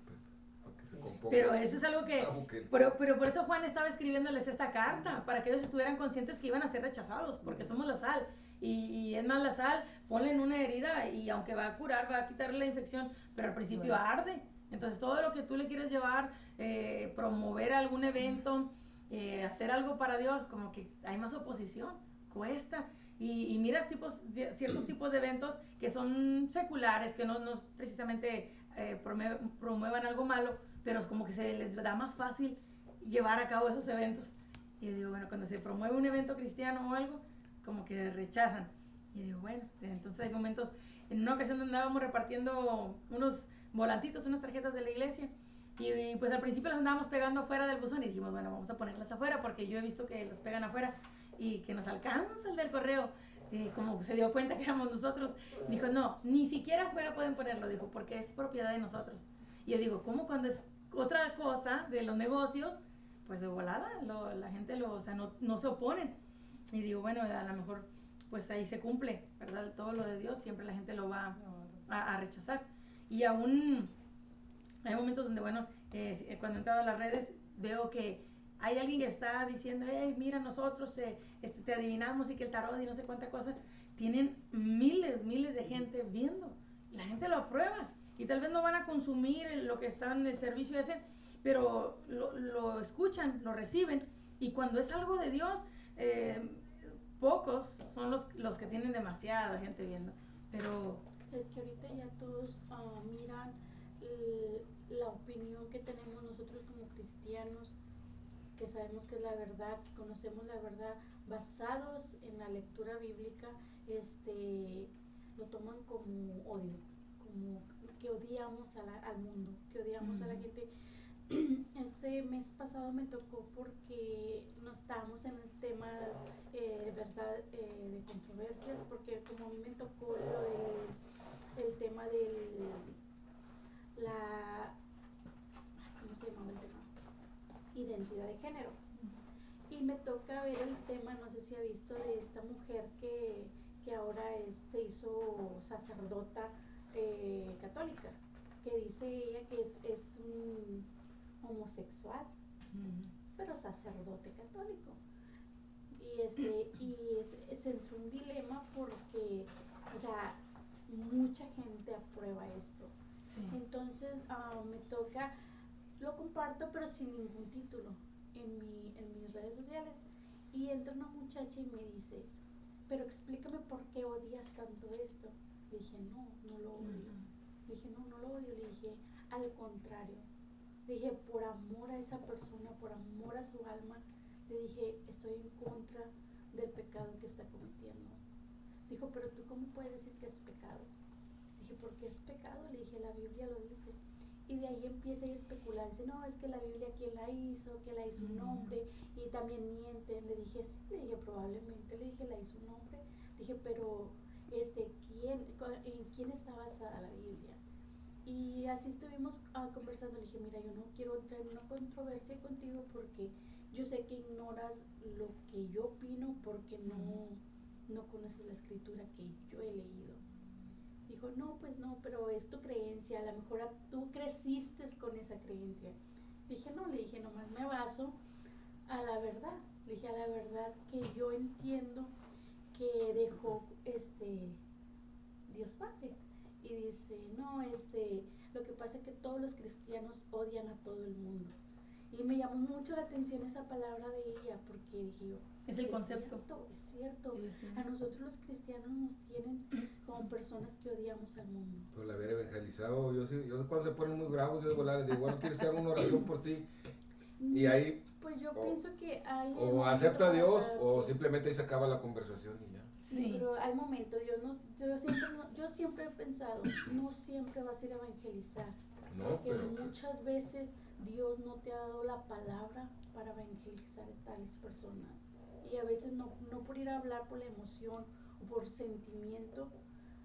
para que Con poco. Pero eso es algo que... Ah, ok. Pero por eso Juan estaba escribiéndoles esta carta, para que ellos estuvieran conscientes que iban a ser rechazados, porque somos la sal. Y es más, la sal, ponle en una herida y aunque va a curar, va a quitarle la infección, pero al principio arde. Entonces todo lo que tú le quieres llevar, promover algún evento, hacer algo para Dios, como que hay más oposición, cuesta. Y miras ciertos tipos de eventos que son seculares, que no precisamente promuevan algo malo, pero es como que se les da más fácil llevar a cabo esos eventos. Y yo digo, bueno, cuando se promueve un evento cristiano o algo, como que rechazan. Y yo digo, bueno, entonces hay momentos, en una ocasión andábamos repartiendo unos volantitos, unas tarjetas de la iglesia, y pues al principio las andábamos pegando afuera del buzón y dijimos, bueno, vamos a ponerlas afuera porque yo he visto que los pegan afuera y que nos alcanza el del correo. Como se dio cuenta que éramos nosotros, dijo, no, ni siquiera afuera pueden ponerlo, dijo, porque es propiedad de nosotros. Y yo digo, ¿cómo cuando es otra cosa de los negocios? Pues de volada, la gente no se oponen. Y digo, bueno, a lo mejor pues ahí se cumple, ¿verdad? Todo lo de Dios, siempre la gente lo va a rechazar. Y aún hay momentos donde, bueno, cuando he entrado a las redes, veo que hay alguien que está diciendo, hey, mira, nosotros te adivinamos y que el tarot y no sé cuánta cosa. Tienen miles de gente viendo. La gente lo aprueba. Y tal vez no van a consumir lo que está en el servicio ese, pero lo escuchan, lo reciben. Y cuando es algo de Dios, pocos son los que tienen demasiada gente viendo. Pero es que ahorita ya todos miran la opinión que tenemos nosotros como cristianos, que sabemos que es la verdad, que conocemos la verdad, basados en la lectura bíblica, lo toman como odio, como que odiamos al mundo, que odiamos a la gente. Este mes pasado me tocó porque no estábamos en el tema verdad, de controversias, porque como a mí me tocó el tema ¿cómo se llamaba el tema? Identidad de género. Y me toca ver el tema, no sé si ha visto, de esta mujer que ahora se hizo sacerdota católica, que dice ella que es un homosexual, pero sacerdote católico. Y se entró un dilema porque, o sea, mucha gente aprueba esto. Sí. Entonces me toca, lo comparto pero sin ningún título en mis redes sociales, y entra una muchacha y me dice, pero explícame por qué odias tanto esto. Le dije, no lo odio. Le dije, no lo odio. Le dije, al contrario. Le dije, por amor a esa persona, por amor a su alma, le dije, estoy en contra del pecado que está cometiendo. Dijo, pero tú ¿cómo puedes decir que es pecado? Le dije, porque es pecado. Le dije, la Biblia lo dice. Y de ahí empieza a especular, dice, no, es que la Biblia quién la hizo, que la hizo un hombre, y también mienten. Le dije, sí, le dije, probablemente, le dije, la hizo un hombre. Le dije, pero ¿en quién está basada la Biblia? Y así estuvimos conversando. Le dije, mira, yo no quiero entrar en una controversia contigo porque yo sé que ignoras lo que yo opino porque no conoces la escritura que yo he leído. Dijo, no, pues no, pero es tu creencia, a lo mejor tú creciste con esa creencia. Dije, no, le dije, nomás me baso a la verdad. Le dije, a la verdad que yo entiendo que dejó Dios Padre. Y dice, no, lo que pasa es que todos los cristianos odian a todo el mundo. Y me llamó mucho la atención esa palabra de ella, porque dije yo, es el concepto. Es cierto. A nosotros los cristianos nos tienen como personas que odiamos al mundo. Por haber evangelizado, yo cuando se ponen muy bravos, yo de volar les digo, bueno, ¿quieres que haga una oración por ti? Y ahí... Pues yo pienso que hay... O acepta a Dios, o simplemente ahí se acaba la conversación y ya. Sí, pero hay momentos, yo siempre he pensado, no siempre vas a ir a evangelizar. No, porque pero... muchas veces Dios no te ha dado la palabra para evangelizar a tales personas. Y a veces no por ir a hablar por la emoción o por sentimiento,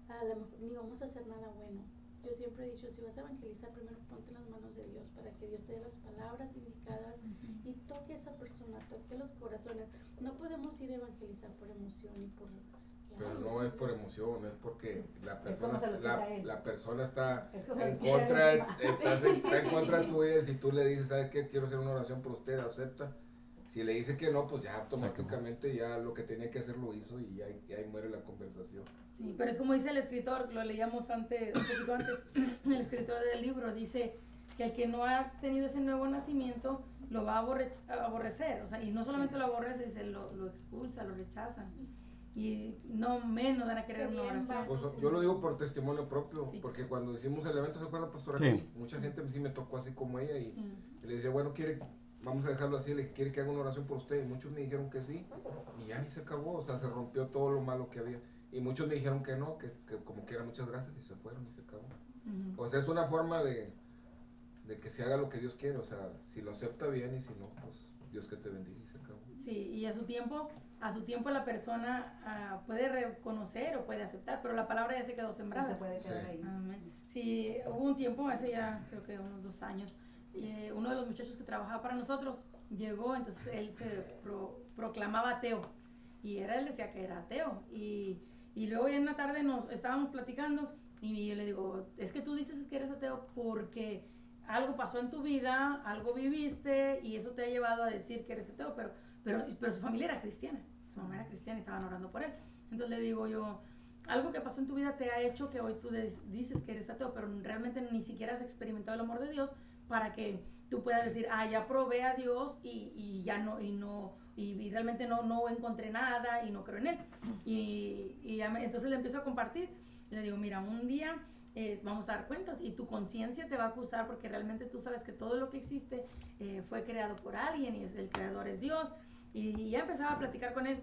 a lo mejor ni vamos a hacer nada bueno. Yo siempre he dicho, si vas a evangelizar, primero ponte en las manos de Dios para que Dios te dé las palabras indicadas y toque a esa persona, toque los corazones. No podemos ir a evangelizar por emoción y por... Pero no es por emoción, es porque la persona, como se lo explica él. la persona está Es como se lo en explica contra, él. está en contra tuya. Si tú le dices, ¿sabes qué? Quiero hacer una oración por usted, acepta. Si le dice que no, pues ya automáticamente ya lo que tenía que hacer lo hizo y ahí muere la conversación. Sí, pero es como dice el escritor, lo leíamos antes, un poquito antes, el escritor del libro dice que el que no ha tenido ese nuevo nacimiento lo va a aborrecer, o sea, y no solamente lo aborrece, dice, lo expulsa, lo rechaza, y no menos van a querer una oración. Pues, yo lo digo por testimonio propio, Sí. porque cuando hicimos el evento, ¿se acuerda, pastora? Sí. Aquí, mucha gente sí me tocó así como ella y, Sí. y le decía, bueno, vamos a dejarlo así, le quiere que haga una oración por usted, y muchos me dijeron que sí, y ya y se acabó, o sea, se rompió todo lo malo que había, y muchos me dijeron que no, que como quiera, muchas gracias, y se fueron y se acabó. Ujú. O sea, es una forma de que se haga lo que Dios quiere, o sea, si lo acepta bien y si no, pues Dios que te bendiga y se acabó. Sí, y a su tiempo la persona puede reconocer o puede aceptar, pero la palabra ya se quedó Sí, sembrada. se puede quedar Sí. ahí. Amén. Sí, hubo un tiempo, hace ya creo que unos 2 años, uno de los muchachos que trabajaba para nosotros llegó, entonces él se proclamaba ateo y él decía que era ateo y luego ya en una tarde nos estábamos platicando y yo le digo, es que tú dices que eres ateo porque algo pasó en tu vida, algo viviste y eso te ha llevado a decir que eres ateo, pero su familia era cristiana, su mamá era cristiana y estaban orando por él. Entonces le digo yo, algo que pasó en tu vida te ha hecho que hoy tú dices que eres ateo, pero realmente ni siquiera has experimentado el amor de Dios para que tú puedas decir, ya probé a Dios y ya no, y realmente no encontré nada y no creo en él. Entonces le empiezo a compartir, le digo, mira, un día vamos a dar cuentas y tu conciencia te va a acusar porque realmente tú sabes que todo lo que existe fue creado por alguien y el creador es Dios. Y ya empezaba a platicar con él.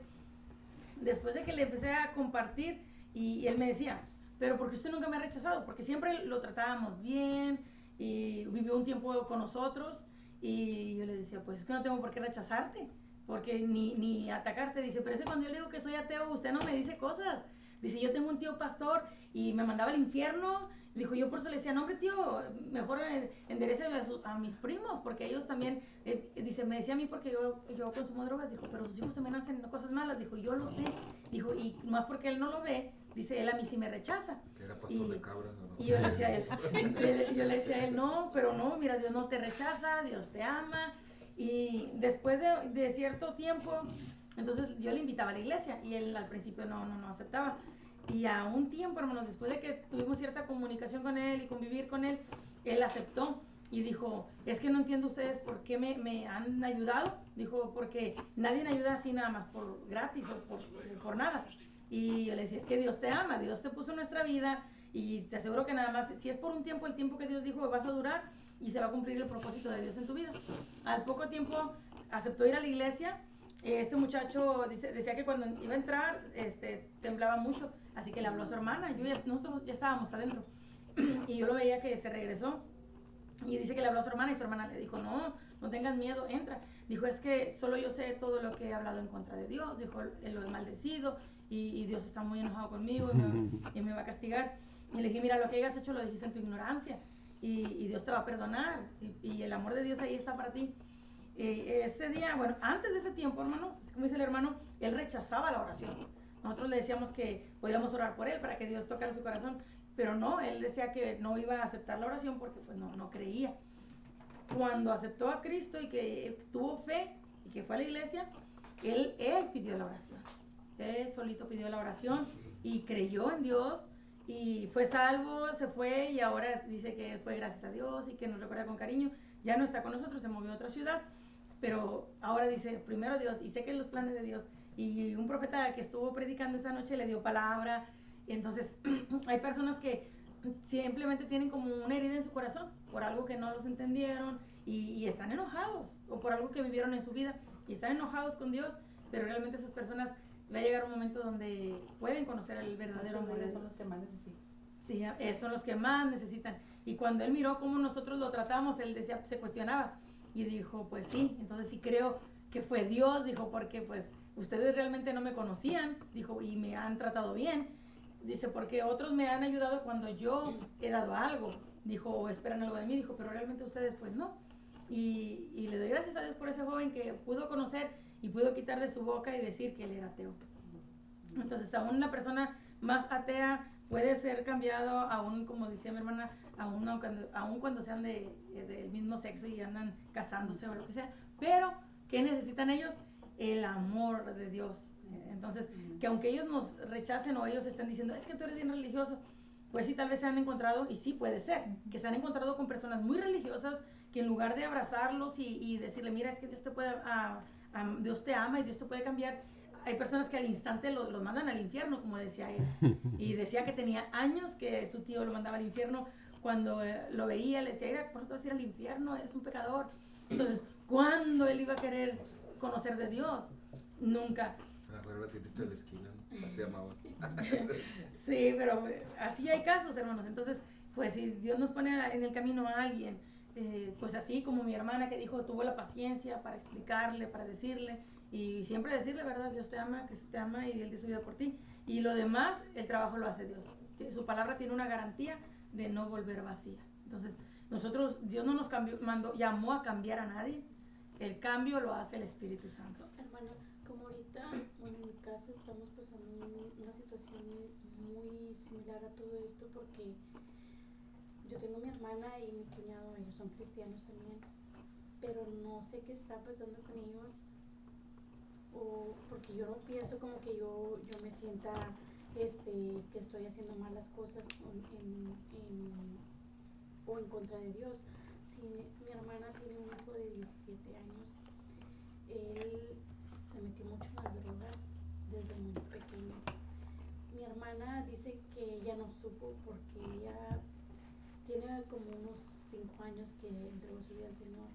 Después de que le empecé a compartir y él me decía, pero ¿por qué usted nunca me ha rechazado? Porque siempre lo tratábamos bien y vivió un tiempo con nosotros y yo le decía, pues es que no tengo por qué rechazarte, porque ni atacarte. Dice, pero es que cuando yo le digo que soy ateo, usted no me dice cosas. Dice, yo tengo un tío pastor y me mandaba al infierno. Dijo, yo por eso le decía, no, hombre, tío, mejor enderéceme a mis primos, porque ellos también, dice, me decía a mí porque yo consumo drogas. Dijo, pero sus hijos también hacen cosas malas. Dijo, yo lo sé. Dijo, y más porque él no lo ve, dice, él a mí sí me rechaza. Que era pastor de cabras, ¿no? Y yo le decía a él, no, pero no, mira, Dios no te rechaza, Dios te ama. Y después de cierto tiempo, entonces yo le invitaba a la iglesia y él al principio no aceptaba. Y a un tiempo, hermanos, después de que tuvimos cierta comunicación con él y convivir con él, él aceptó y dijo, es que no entiendo ustedes por qué me han ayudado. Dijo, porque nadie me ayuda así nada más por gratis o por nada. Y yo le decía, es que Dios te ama, Dios te puso en nuestra vida y te aseguro que nada más, si es por un tiempo, el tiempo que Dios dijo vas a durar y se va a cumplir el propósito de Dios en tu vida. Al poco tiempo aceptó ir a la iglesia. Este muchacho decía que cuando iba a entrar temblaba mucho, así que le habló a su hermana. Nosotros ya estábamos adentro y yo lo veía que se regresó y dice que le habló a su hermana y su hermana le dijo, no tengas miedo, entra. Dijo, es que solo yo sé todo lo que he hablado en contra de Dios. Dijo, él lo he maldecido y Dios está muy enojado conmigo y me va a castigar. Y le dije, mira, lo que hayas hecho lo dijiste en tu ignorancia y Dios te va a perdonar y el amor de Dios ahí está para ti. Ese día, bueno, antes de ese tiempo, hermano, como dice el hermano, él rechazaba la oración. Nosotros le decíamos que podíamos orar por él para que Dios tocara su corazón, pero no, él decía que no iba a aceptar la oración porque pues no creía. Cuando aceptó a Cristo y que tuvo fe y que fue a la iglesia, él pidió la oración. Él solito pidió la oración y creyó en Dios y fue salvo, se fue y ahora dice que fue gracias a Dios y que nos recuerda con cariño. Ya no está con nosotros, se movió a otra ciudad, pero ahora dice, primero Dios, y sé que los planes de Dios. Y un profeta que estuvo predicando esa noche le dio palabra. Y entonces hay personas que simplemente tienen como una herida en su corazón por algo que no los entendieron y están enojados o por algo que vivieron en su vida y están enojados con Dios, pero realmente esas personas va a llegar un momento donde pueden conocer el verdadero amor de Dios. Son los que más necesitan. Sí, son los que más necesitan. Y cuando él miró cómo nosotros lo tratamos, él decía, se cuestionaba y dijo, pues sí, entonces sí creo que fue Dios, dijo, porque pues ustedes realmente no me conocían, dijo, y me han tratado bien. Dice, porque otros me han ayudado cuando yo he dado algo, dijo, o esperan algo de mí, dijo, pero realmente ustedes pues no. Y le doy gracias a Dios por ese joven que pudo conocer y pudo quitar de su boca y decir que él era ateo. Entonces, aún una persona más atea puede ser cambiado, aún, como decía mi hermana, aún cuando sean del mismo sexo y andan casándose o lo que sea. Pero, ¿qué necesitan ellos? El amor de Dios. Entonces, que aunque ellos nos rechacen o ellos estén diciendo, es que tú eres bien religioso, pues sí, tal vez se han encontrado, y sí puede ser, que se han encontrado con personas muy religiosas que en lugar de abrazarlos y decirle, mira, es que Dios te Dios te ama y Dios te puede cambiar, hay personas que al instante los mandan al infierno, como decía él. Y decía que tenía años que su tío lo mandaba al infierno. Cuando lo veía, le decía, mira, por eso te vas a ir al infierno, eres un pecador. Entonces, ¿cuándo él iba a querer conocer de Dios? Nunca. Afuera ratito de la esquina, ¿no? Así llamaba. Sí, pero así hay casos, hermanos. Entonces, pues si Dios nos pone en el camino a alguien, pues así como mi hermana que dijo, tuvo la paciencia para explicarle, para decirle, y siempre decirle, ¿verdad? Dios te ama, Cristo te ama y Él dio su vida por ti. Y lo demás, el trabajo lo hace Dios. Su palabra tiene una garantía de no volver vacía. Entonces, Dios no nos llamó a cambiar a nadie. El cambio lo hace el Espíritu Santo. Hermana, como ahorita, bueno, en mi casa estamos pasando una situación muy similar a todo esto porque yo tengo mi hermana y mi cuñado, ellos son cristianos también, pero no sé qué está pasando con ellos, o porque yo no pienso como que yo me sienta que estoy haciendo malas cosas o en contra de Dios. Si mi hermana tiene un hijo de 17 años, él se metió mucho en las drogas desde muy pequeño. Mi hermana dice que ella no supo porque ella tiene como unos 5 años que entregó su vida al Señor,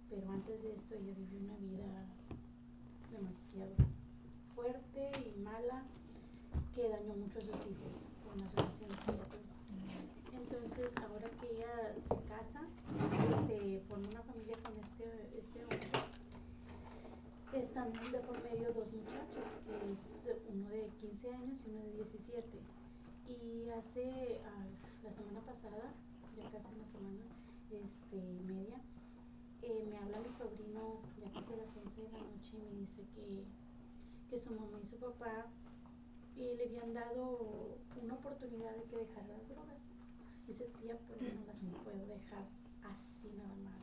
pero antes de esto ella vivió una vida demasiado fuerte y mala que dañó mucho a sus hijos con las relaciones que ella tuvo. Entonces, ahora que ella se casa, forma una familia con este hombre, están de por medio dos muchachos, que es uno de 15 años y uno de 17. Y hace la semana pasada, ya casi una semana y media, me habla mi sobrino ya casi a las 11 de la noche y me dice que su mamá y su papá le habían dado una oportunidad de que dejara las drogas. Dice, tía, pero no las puedo dejar así nada más.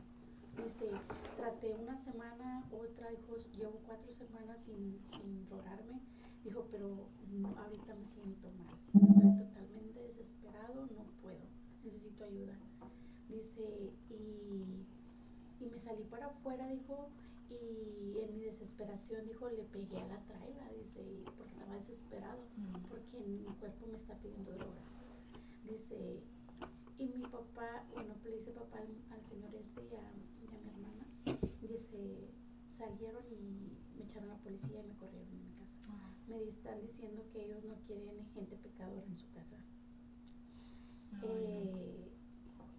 Dice, traté una semana, otra, dijo, llevo 4 semanas sin drogarme. Dijo, pero no, ahorita me siento mal. Estoy totalmente desesperado, no puedo, necesito ayuda. Dice, y me salí para afuera, dijo, y en mi desesperación, dijo, le pegué a la traila, dice, porque estaba desesperado, porque mi cuerpo me está pidiendo droga. Dice, y mi papá, bueno, le dice papá al señor y a mi hermana, dice, salieron y me echaron a la policía y me corrieron de mi casa. Me están diciendo que ellos no quieren gente pecadora en su casa.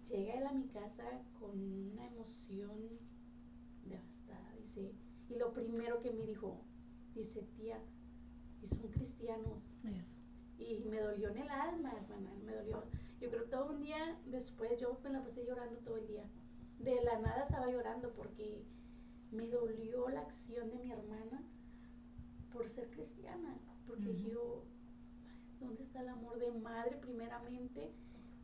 Llega él a mi casa con una emoción devastada, dice, y lo primero que me dijo, dice, tía, y son cristianos. Eso. Y me dolió en el alma, hermana, me dolió. Yo creo que todo un día después yo me la pasé llorando todo el día. De la nada estaba llorando porque me dolió la acción de mi hermana por ser cristiana. Porque yo, ¿dónde está el amor de madre primeramente?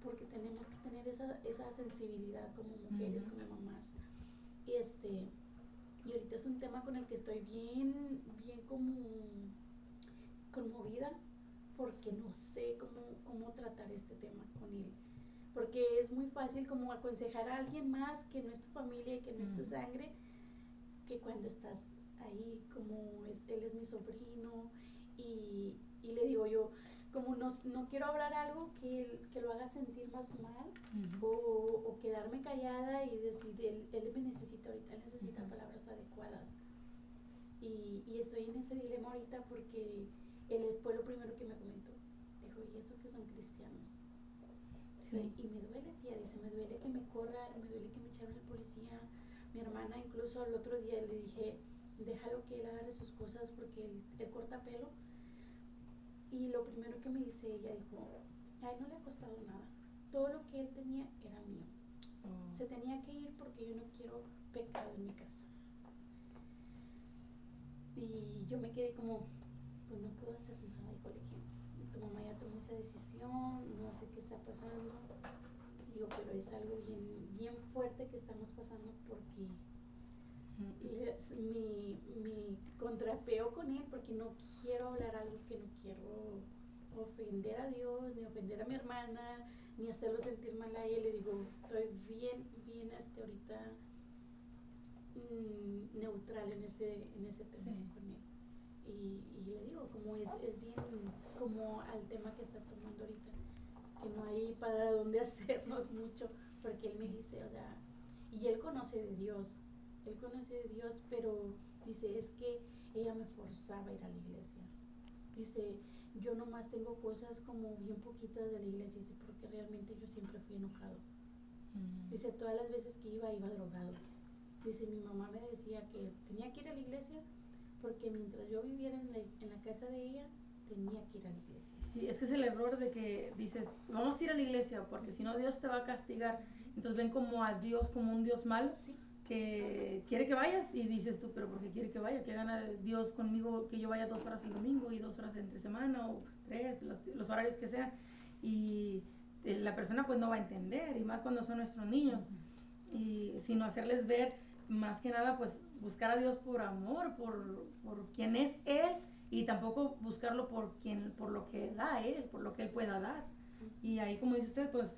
Porque tenemos que tener esa sensibilidad como mujeres, como mamás. Y ahorita es un tema con el que estoy bien como conmovida, porque no sé cómo tratar este tema con él. Porque es muy fácil como aconsejar a alguien más que no es tu familia y que no es tu sangre, que cuando estás ahí, como él es mi sobrino, y le digo yo, como no quiero hablar algo que lo haga sentir más mal, o quedarme callada y decir, él me necesita ahorita, él necesita palabras adecuadas. Y estoy en ese dilema ahorita porque él fue lo primero que me comentó. Dijo, ¿y eso que son cristianos? Sí. Y me duele, tía, dice, me duele que me corra, me duele que me echaron la policía. Mi hermana incluso el otro día le dije, déjalo que él haga sus cosas porque él corta pelo. Y lo primero que me dice ella, dijo, a él no le ha costado nada. Todo lo que él tenía era mío. Se tenía que ir porque yo no quiero pecado en mi casa. Y yo me quedé como, pues no puedo hacer nada, hijo, le dije, tu mamá ya tomó esa decisión, no sé qué está pasando. Digo, pero es algo bien fuerte que estamos pasando porque me contrapeo con él porque no quiero hablar algo que no quiero ofender a Dios, ni ofender a mi hermana, ni hacerlo sentir mal a él. Le digo, estoy bien ahorita neutral en ese tema con él. Y le digo, como es bien como al tema que está tomando ahorita, que no hay para dónde hacernos mucho, porque él me dice, o sea, y él conoce de Dios, pero dice, es que ella me forzaba a ir a la iglesia. Dice, yo nomás tengo cosas como bien poquitas de la iglesia, dice, porque realmente yo siempre fui enojado. Dice, todas las veces que iba drogado. Dice, mi mamá me decía que tenía que ir a la iglesia porque mientras yo viviera en la casa de ella, tenía que ir a la iglesia. Sí, es que es el error de que dices, vamos a ir a la iglesia porque si no Dios te va a castigar. Entonces ven como a Dios como un Dios malo, Sí. que quiere que vayas y dices tú, pero ¿por qué quiere que vaya? ¿Qué gana Dios conmigo que yo vaya 2 horas el domingo y 2 horas entre semana o 3, los horarios que sean? Y la persona pues no va a entender, y más cuando son nuestros niños, y sino hacerles ver, más que nada, pues buscar a Dios por amor, por quien es Él, y tampoco buscarlo por lo que da Él, por lo que Él pueda dar. Y ahí, como dice usted, pues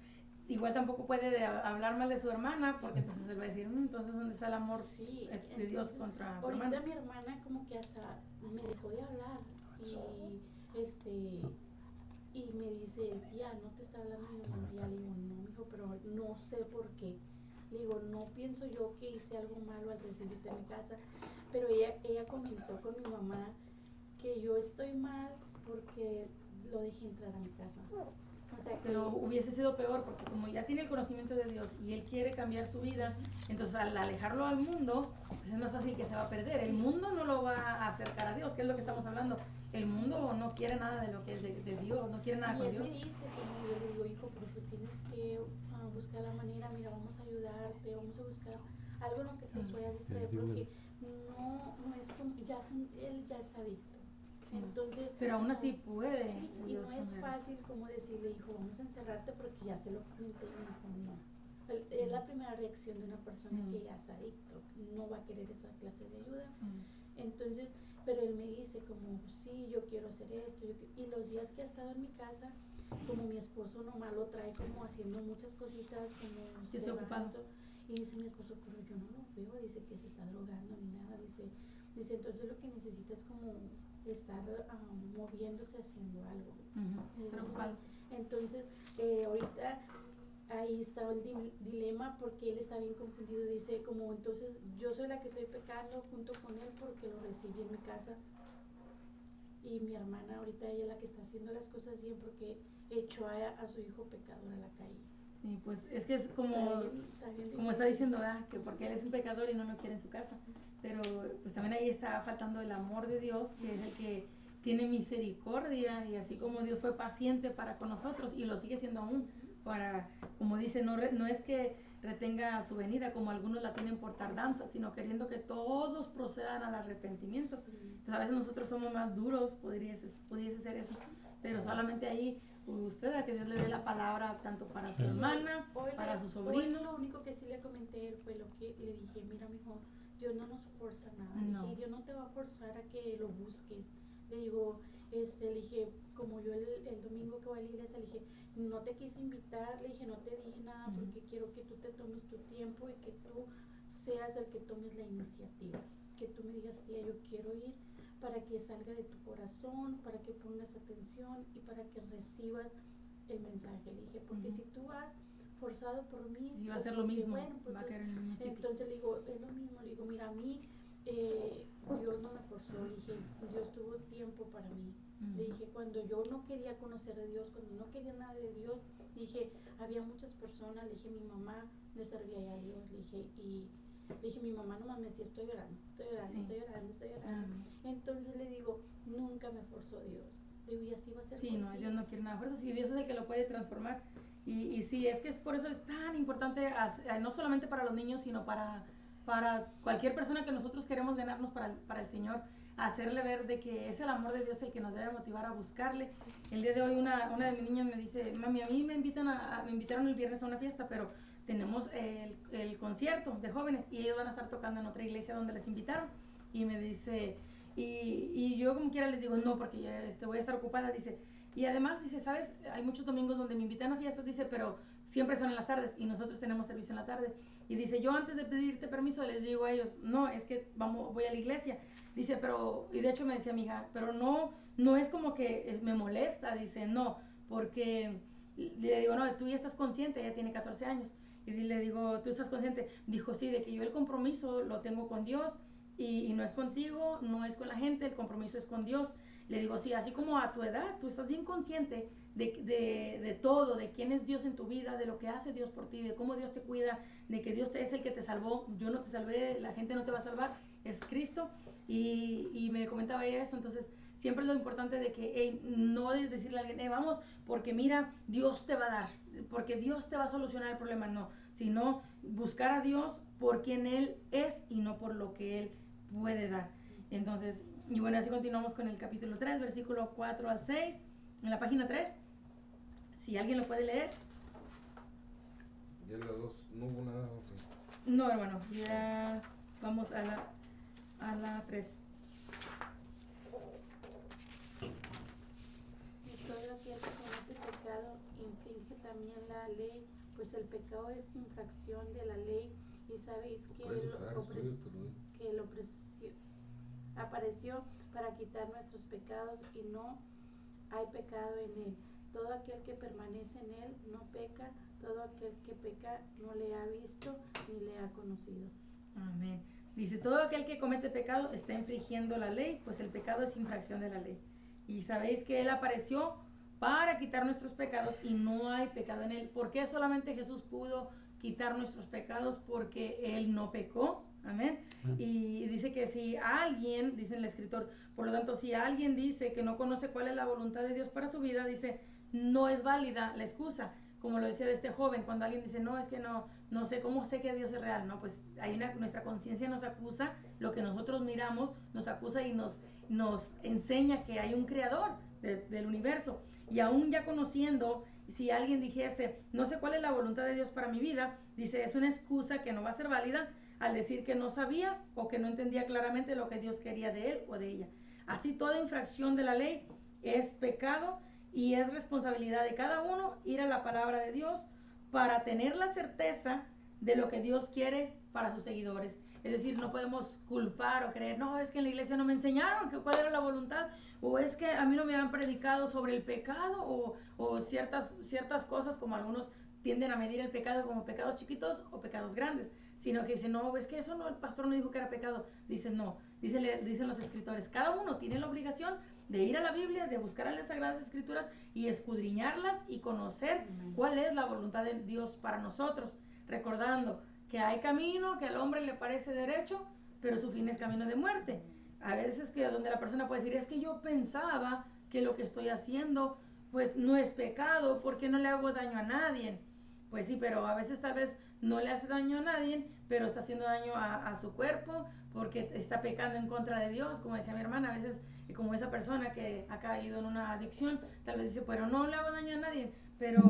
igual tampoco puede hablar mal de su hermana, porque entonces él va a decir, entonces ¿dónde está el amor de Dios contra tu hermana? Ahorita mi hermana como que hasta me dejó de hablar y me dice, tía, no te está hablando mi mamá. Ya le digo, no, mijo, pero no sé por qué. Le digo, no pienso yo que hice algo malo al recibirte en mi casa, pero ella comentó con mi mamá que yo estoy mal porque lo dejé entrar a mi casa. O sea, pero hubiese sido peor, porque como ya tiene el conocimiento de Dios y él quiere cambiar su vida, entonces al alejarlo al mundo, pues es más fácil que se va a perder. El mundo no lo va a acercar a Dios, que es lo que estamos hablando. El mundo no quiere nada de lo que es de Dios, no quiere nada con Dios. Y él me dice, como yo le digo, hijo, pero pues tienes que buscar la manera, mira, vamos a ayudarte, vamos a buscar algo en lo que te puedas distraer, porque no es como, él ya es adicto. Sí. Entonces, pero aún así puede. Sí, y no es fácil como decirle, hijo, vamos a encerrarte, porque ya se lo comenté y me dijo, no. Es la primera reacción de una persona que ya es adicto, no va a querer esa clase de ayuda. Entonces, pero él me dice como, sí, yo quiero hacer esto, y los días que ha estado en mi casa, como mi esposo nomás lo trae como haciendo muchas cositas, como se ocupando. Y dice mi esposo, pero yo no lo veo, dice que se está drogando ni nada, dice entonces lo que necesita es como estar moviéndose, haciendo algo. Entonces, ahorita ahí está el dilema, porque él está bien confundido. Dice como, entonces yo soy la que estoy pecando junto con él porque lo recibí en mi casa, y mi hermana ahorita ella es la que está haciendo las cosas bien porque echó a su hijo pecador a la calle. Sí, pues es que es como está diciendo, que porque él es un pecador y no lo quiere en su casa. Pero pues también ahí está faltando el amor de Dios, que es el que tiene misericordia, y así como Dios fue paciente para con nosotros y lo sigue siendo aún, para, como dice, no es que retenga su venida como algunos la tienen por tardanza, sino queriendo que todos procedan al arrepentimiento. Entonces a veces nosotros somos más duros, pudiese ser eso, pero solamente ahí usted, a que Dios le dé la palabra tanto para su hermana, para su sobrino. Lo único que sí le comenté a él fue lo que le dije, mira, mijo, Dios no nos forza nada. No. Dije, Dios no te va a forzar a que lo busques. Le digo, le dije, como yo el domingo que voy a la iglesia, le dije, no te quise invitar, le dije, no te dije nada porque quiero que tú te tomes tu tiempo y que tú seas el que tomes la iniciativa. Que tú me digas, tía, yo quiero ir, para que salga de tu corazón, para que pongas atención y para que recibas el mensaje. Le dije, porque si tú vas forzado por mí, sí, va a ser lo mismo, bueno, pues, va a caer en el mismo sitio. Entonces le digo, es lo mismo, le digo, mira, a mí Dios no me forzó, le dije, Dios tuvo tiempo para mí. Le dije, cuando yo no quería conocer a Dios, cuando no quería nada de Dios, dije, había muchas personas, le dije, mi mamá le servía ya a Dios, le dije, mi mamá nomás me decía, estoy llorando. Entonces le digo, nunca me forzó Dios. Le digo, y así va a ser. Sí, no, Dios no quiere nada fuerza, sí, Dios es el que lo puede transformar. Y sí, es que es por eso es tan importante, no solamente para los niños, sino para cualquier persona que nosotros queremos ganarnos para el Señor, hacerle ver de que es el amor de Dios el que nos debe motivar a buscarle. El día de hoy una de mis niñas me dice, mami, a mí me invitaron el viernes a una fiesta, pero tenemos el concierto de jóvenes y ellos van a estar tocando en otra iglesia donde les invitaron. Y me dice, y yo como quiera les digo, no, porque ya, voy a estar ocupada, dice. Y además, dice, ¿sabes? Hay muchos domingos donde me invitan a fiestas, dice, pero siempre son en las tardes y nosotros tenemos servicio en la tarde. Y dice, yo antes de pedirte permiso les digo a ellos, no, es que voy a la iglesia. Dice, pero, y de hecho me decía mi hija, pero no es como que me molesta, dice, no, porque le digo, no, tú ya estás consciente, ella tiene 14 años. Y le digo, ¿tú estás consciente? Dijo, sí, de que yo el compromiso lo tengo con Dios y no es contigo, no es con la gente, el compromiso es con Dios. Le digo, sí, así como a tu edad, tú estás bien consciente de todo, de quién es Dios en tu vida, de lo que hace Dios por ti, de cómo Dios te cuida, de que Dios es el que te salvó. Yo no te salvé, la gente no te va a salvar, es Cristo. Y me comentaba ella eso, entonces siempre es lo importante de que no es decirle a alguien, vamos, porque mira, Dios te va a dar, porque Dios te va a solucionar el problema, no, sino buscar a Dios por quien Él es y no por lo que Él puede dar. Entonces, y bueno, así continuamos con el capítulo 3, versículo 4 al 6, en la página 3, si alguien lo puede leer. Ya la 2, no hubo nada. Okay. No, hermano, ya vamos a la 3. Y todo aquel que comete pecado infringe también la ley, pues el pecado es infracción de la ley, y sabéis que él apareció para quitar nuestros pecados, y no hay pecado en él. Todo aquel que permanece en él no peca, todo aquel que peca no le ha visto ni le ha conocido. Amén. Dice, todo aquel que comete pecado está infringiendo la ley, pues el pecado es infracción de la ley. Y sabéis que Él apareció para quitar nuestros pecados y no hay pecado en Él. ¿Por qué solamente Jesús pudo quitar nuestros pecados? Porque Él no pecó. Amén. Y dice que si alguien, dice el escritor, por lo tanto, si alguien dice que no conoce cuál es la voluntad de Dios para su vida, dice, no es válida la excusa. Como lo decía de este joven, cuando alguien dice, no, es que no sé, ¿cómo sé que Dios es real? No, pues nuestra conciencia nos acusa, lo que nosotros miramos nos acusa y nos enseña que hay un creador del universo. Y aún ya conociendo, si alguien dijese, no sé cuál es la voluntad de Dios para mi vida, dice, es una excusa que no va a ser válida al decir que no sabía o que no entendía claramente lo que Dios quería de él o de ella. Así toda infracción de la ley es pecado y es responsabilidad de cada uno ir a la palabra de Dios para tener la certeza de lo que Dios quiere para sus seguidores. Es decir, no podemos culpar o creer, no, es que en la iglesia no me enseñaron cuál era la voluntad, o es que a mí no me han predicado sobre el pecado, o ciertas cosas, como algunos tienden a medir el pecado como pecados chiquitos o pecados grandes, sino que dicen, no, es que eso no, el pastor no dijo que era pecado. Dicen, no, dicen los escritores, cada uno tiene la obligación de ir a la Biblia, de buscar en las Sagradas Escrituras y escudriñarlas y conocer cuál es la voluntad de Dios para nosotros, recordando que hay camino que al hombre le parece derecho, pero su fin es camino de muerte. A veces que donde la persona puede decir, es que yo pensaba que lo que estoy haciendo pues no es pecado porque no le hago daño a nadie. Pues sí, pero a veces tal vez no le hace daño a nadie, pero está haciendo daño a su cuerpo porque está pecando en contra de Dios, como decía mi hermana. A veces, como esa persona que ha caído en una adicción, tal vez dice, pero no le hago daño a nadie, pero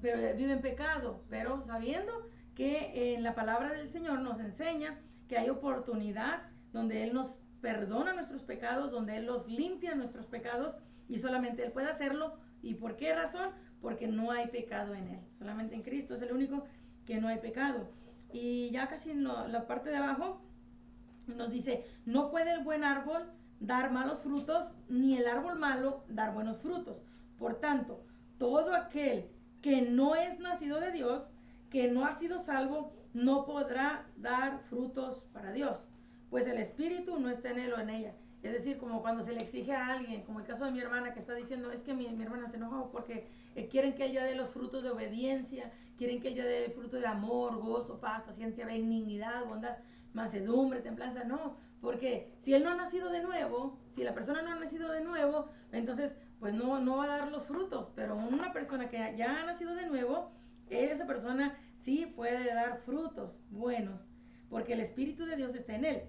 vive en pecado, pero sabiendo que en la palabra del Señor nos enseña que hay oportunidad donde Él nos perdona nuestros pecados, donde Él los limpia nuestros pecados y solamente Él puede hacerlo. ¿Y por qué razón? Porque no hay pecado en Él. Solamente en Cristo es el único que no hay pecado. Y ya casi en la parte de abajo nos dice, no puede el buen árbol dar malos frutos, ni el árbol malo dar buenos frutos. Por tanto, todo aquel que no es nacido de Dios, que no ha sido salvo, no podrá dar frutos para Dios, pues el Espíritu no está en él o en ella. Es decir, como cuando se le exige a alguien, como el caso de mi hermana que está diciendo, es que mi hermana se enojó porque quieren que ella dé los frutos de obediencia, quieren que ella dé el fruto de amor, gozo, paz, paciencia, benignidad, bondad, mansedumbre, templanza. No, porque si él no ha nacido de nuevo, si la persona no ha nacido de nuevo, entonces pues no va a dar los frutos. Pero una persona que ya ha nacido de nuevo, esa persona sí puede dar frutos buenos, porque el Espíritu de Dios está en él.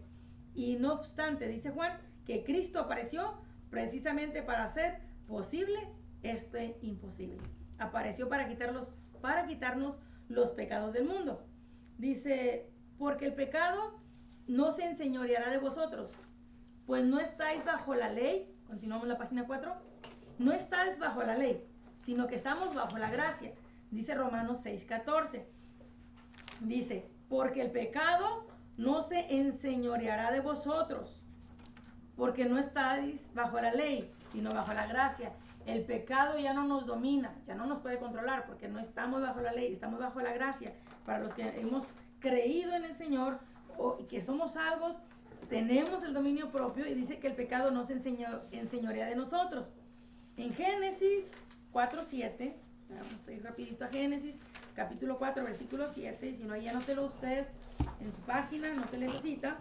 Y no obstante, dice Juan, que Cristo apareció precisamente para hacer posible este imposible. Apareció para quitarnos los pecados del mundo. Dice, porque el pecado no se enseñoreará de vosotros, pues no estáis bajo la ley. Continuamos la página 4. No estáis bajo la ley, sino que estamos bajo la gracia. Dice Romanos 6:14. Dice, porque el pecado no se enseñoreará de vosotros, porque no estáis bajo la ley, sino bajo la gracia. El pecado ya no nos domina, ya no nos puede controlar, porque no estamos bajo la ley, estamos bajo la gracia. Para los que hemos creído en el Señor y que somos salvos, tenemos el dominio propio, y dice que el pecado no se enseñorea de nosotros. En Génesis 4:7, vamos a ir rapidito a Génesis, capítulo 4, versículo 7, y si no, ahí anótelo usted en su página, anótele esa cita.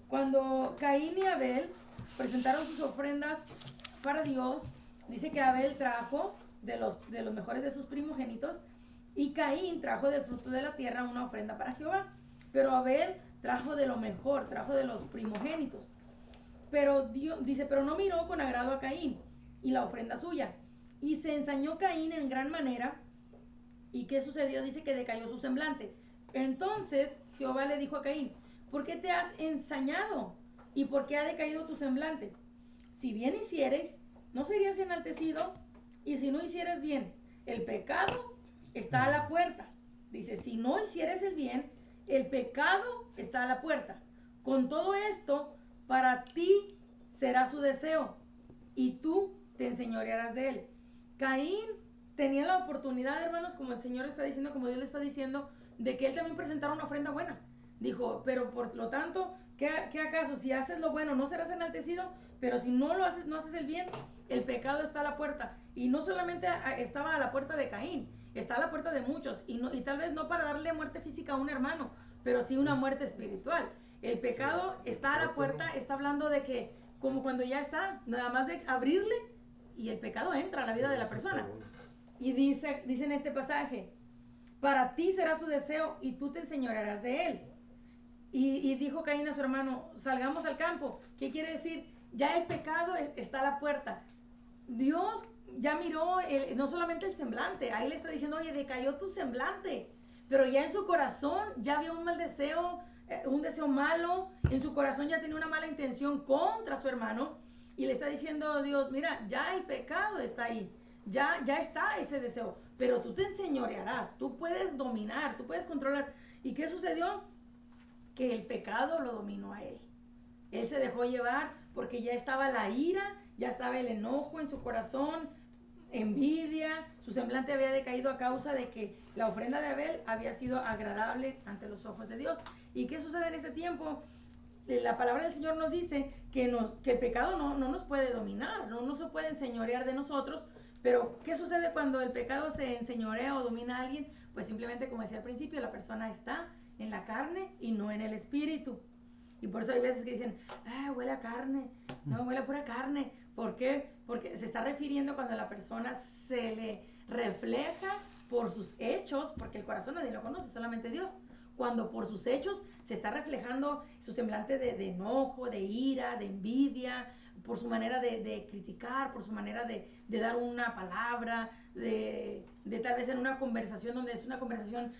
Cuando Caín y Abel presentaron sus ofrendas para Dios, dice que Abel trajo de los mejores de sus primogénitos, y Caín trajo del fruto de la tierra una ofrenda para Jehová. Pero Abel trajo de lo mejor, trajo de los primogénitos. Pero Dios dice, pero no miró con agrado a Caín y la ofrenda suya. Y se ensañó Caín en gran manera. ¿Y qué sucedió? Dice que decayó su semblante. Entonces Jehová le dijo a Caín, ¿por qué te has ensañado? ¿Y por qué ha decaído tu semblante? Si bien hiciereis, no serías enaltecido, y si no hicieres bien, el pecado está a la puerta. Dice, si no hicieres el bien, el pecado está a la puerta. Con todo esto, para ti será su deseo, y tú te enseñorearás de él. Caín tenía la oportunidad, hermanos, como el Señor está diciendo, como Dios le está diciendo, de que él también presentara una ofrenda buena. Dijo, pero por lo tanto, ¿qué acaso? Si haces lo bueno, no serás enaltecido, pero si no lo haces, no haces el bien, el pecado está a la puerta. Y no solamente estaba a la puerta de Caín, está a la puerta de muchos, y tal vez no para darle muerte física a un hermano, pero sí una muerte espiritual. El pecado está a la puerta, está hablando de que, como cuando ya está, nada más de abrirle, y el pecado entra a la vida de la persona. Y dice en este pasaje, para ti será su deseo, y tú te enseñorearás de él. Y dijo Caín a su hermano, salgamos al campo. ¿Qué quiere decir? Ya el pecado está a la puerta. Dios ya miró no solamente el semblante, ahí le está diciendo, oye, decayó tu semblante, pero ya en su corazón ya vio un mal deseo, un deseo malo, en su corazón ya tenía una mala intención contra su hermano, y le está diciendo Dios, mira, ya el pecado está ahí, ya está ese deseo, pero tú te enseñorearás, tú puedes dominar, tú puedes controlar. ¿Y qué sucedió? Que el pecado lo dominó a él. Él se dejó llevar porque ya estaba la ira, ya estaba el enojo en su corazón, envidia, su semblante había decaído a causa de que la ofrenda de Abel había sido agradable ante los ojos de Dios. ¿Y qué sucede en ese tiempo? La palabra del Señor nos dice que el pecado no nos puede dominar, no se puede enseñorear de nosotros. Pero ¿qué sucede cuando el pecado se enseñorea o domina a alguien? Pues simplemente, como decía al principio, la persona está en la carne y no en el espíritu. Y por eso hay veces que dicen, huele a carne, no, huele a pura carne. ¿Por qué? Porque se está refiriendo cuando a la persona se le refleja por sus hechos, porque el corazón nadie lo conoce, solamente Dios. Cuando por sus hechos se está reflejando su semblante de enojo, de ira, de envidia, por su manera de criticar, por su manera de dar una palabra, de tal vez en una conversación donde es una conversación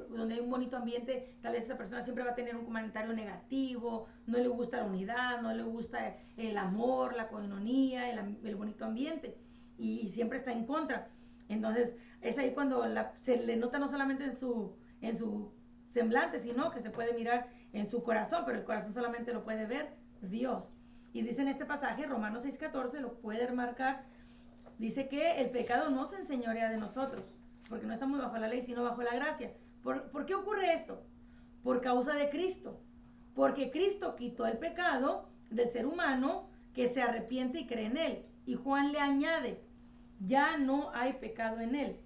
donde hay un bonito ambiente, tal vez esa persona siempre va a tener un comentario negativo, no le gusta la unidad, no le gusta el amor, la coinonía, el bonito ambiente, y siempre está en contra. Entonces es ahí cuando se le nota no solamente en su semblante, sino que se puede mirar en su corazón, pero el corazón solamente lo puede ver Dios. Y dice en este pasaje, Romanos 6:14, lo puede marcar, dice que el pecado no se enseñorea de nosotros, porque no estamos bajo la ley, sino bajo la gracia. ¿Por qué ocurre esto? Por causa de Cristo. Porque Cristo quitó el pecado del ser humano que se arrepiente y cree en él. Y Juan le añade, ya no hay pecado en él.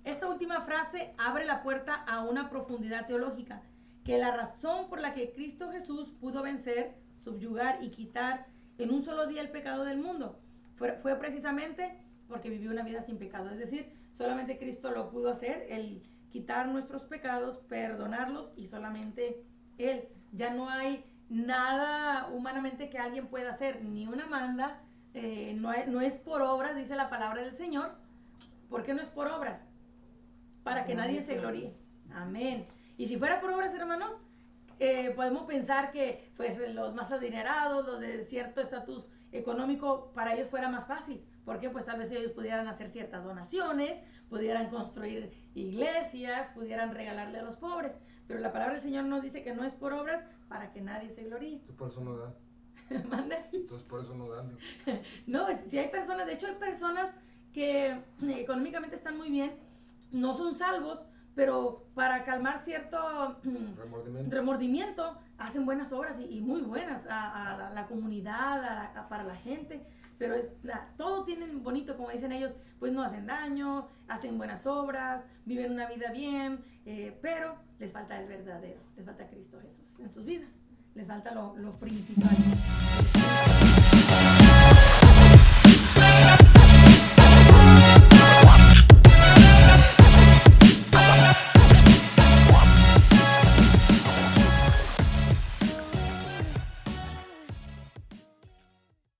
Esta última frase abre la puerta a una profundidad teológica, que la razón por la que Cristo Jesús pudo vencer, subyugar y quitar en un solo día el pecado del mundo fue precisamente porque vivió una vida sin pecado. Es decir, solamente Cristo lo pudo hacer, el quitar nuestros pecados, perdonarlos, y solamente Él. Ya no hay nada humanamente que alguien pueda hacer, ni una manda, no es por obras, dice la palabra del Señor. ¿Por qué no es por obras? Para que nadie se gloríe. Amén. Y si fuera por obras, hermanos, podemos pensar que pues los más adinerados, los de cierto estatus económico, para ellos fuera más fácil. Porque pues tal vez ellos pudieran hacer ciertas donaciones, pudieran construir iglesias, pudieran regalarle a los pobres. Pero la palabra del Señor nos dice que no es por obras para que nadie se gloríe. Entonces por eso no dan. ¿Mande? Entonces por eso no dan. No, si hay personas, de hecho hay personas que económicamente están muy bien, no son salvos, pero para calmar cierto remordimiento hacen buenas obras y muy buenas a la comunidad, para la gente. Pero todo tienen bonito, como dicen ellos, pues no hacen daño, hacen buenas obras, viven una vida bien, pero les falta el verdadero, les falta Cristo Jesús en sus vidas, les falta lo principal.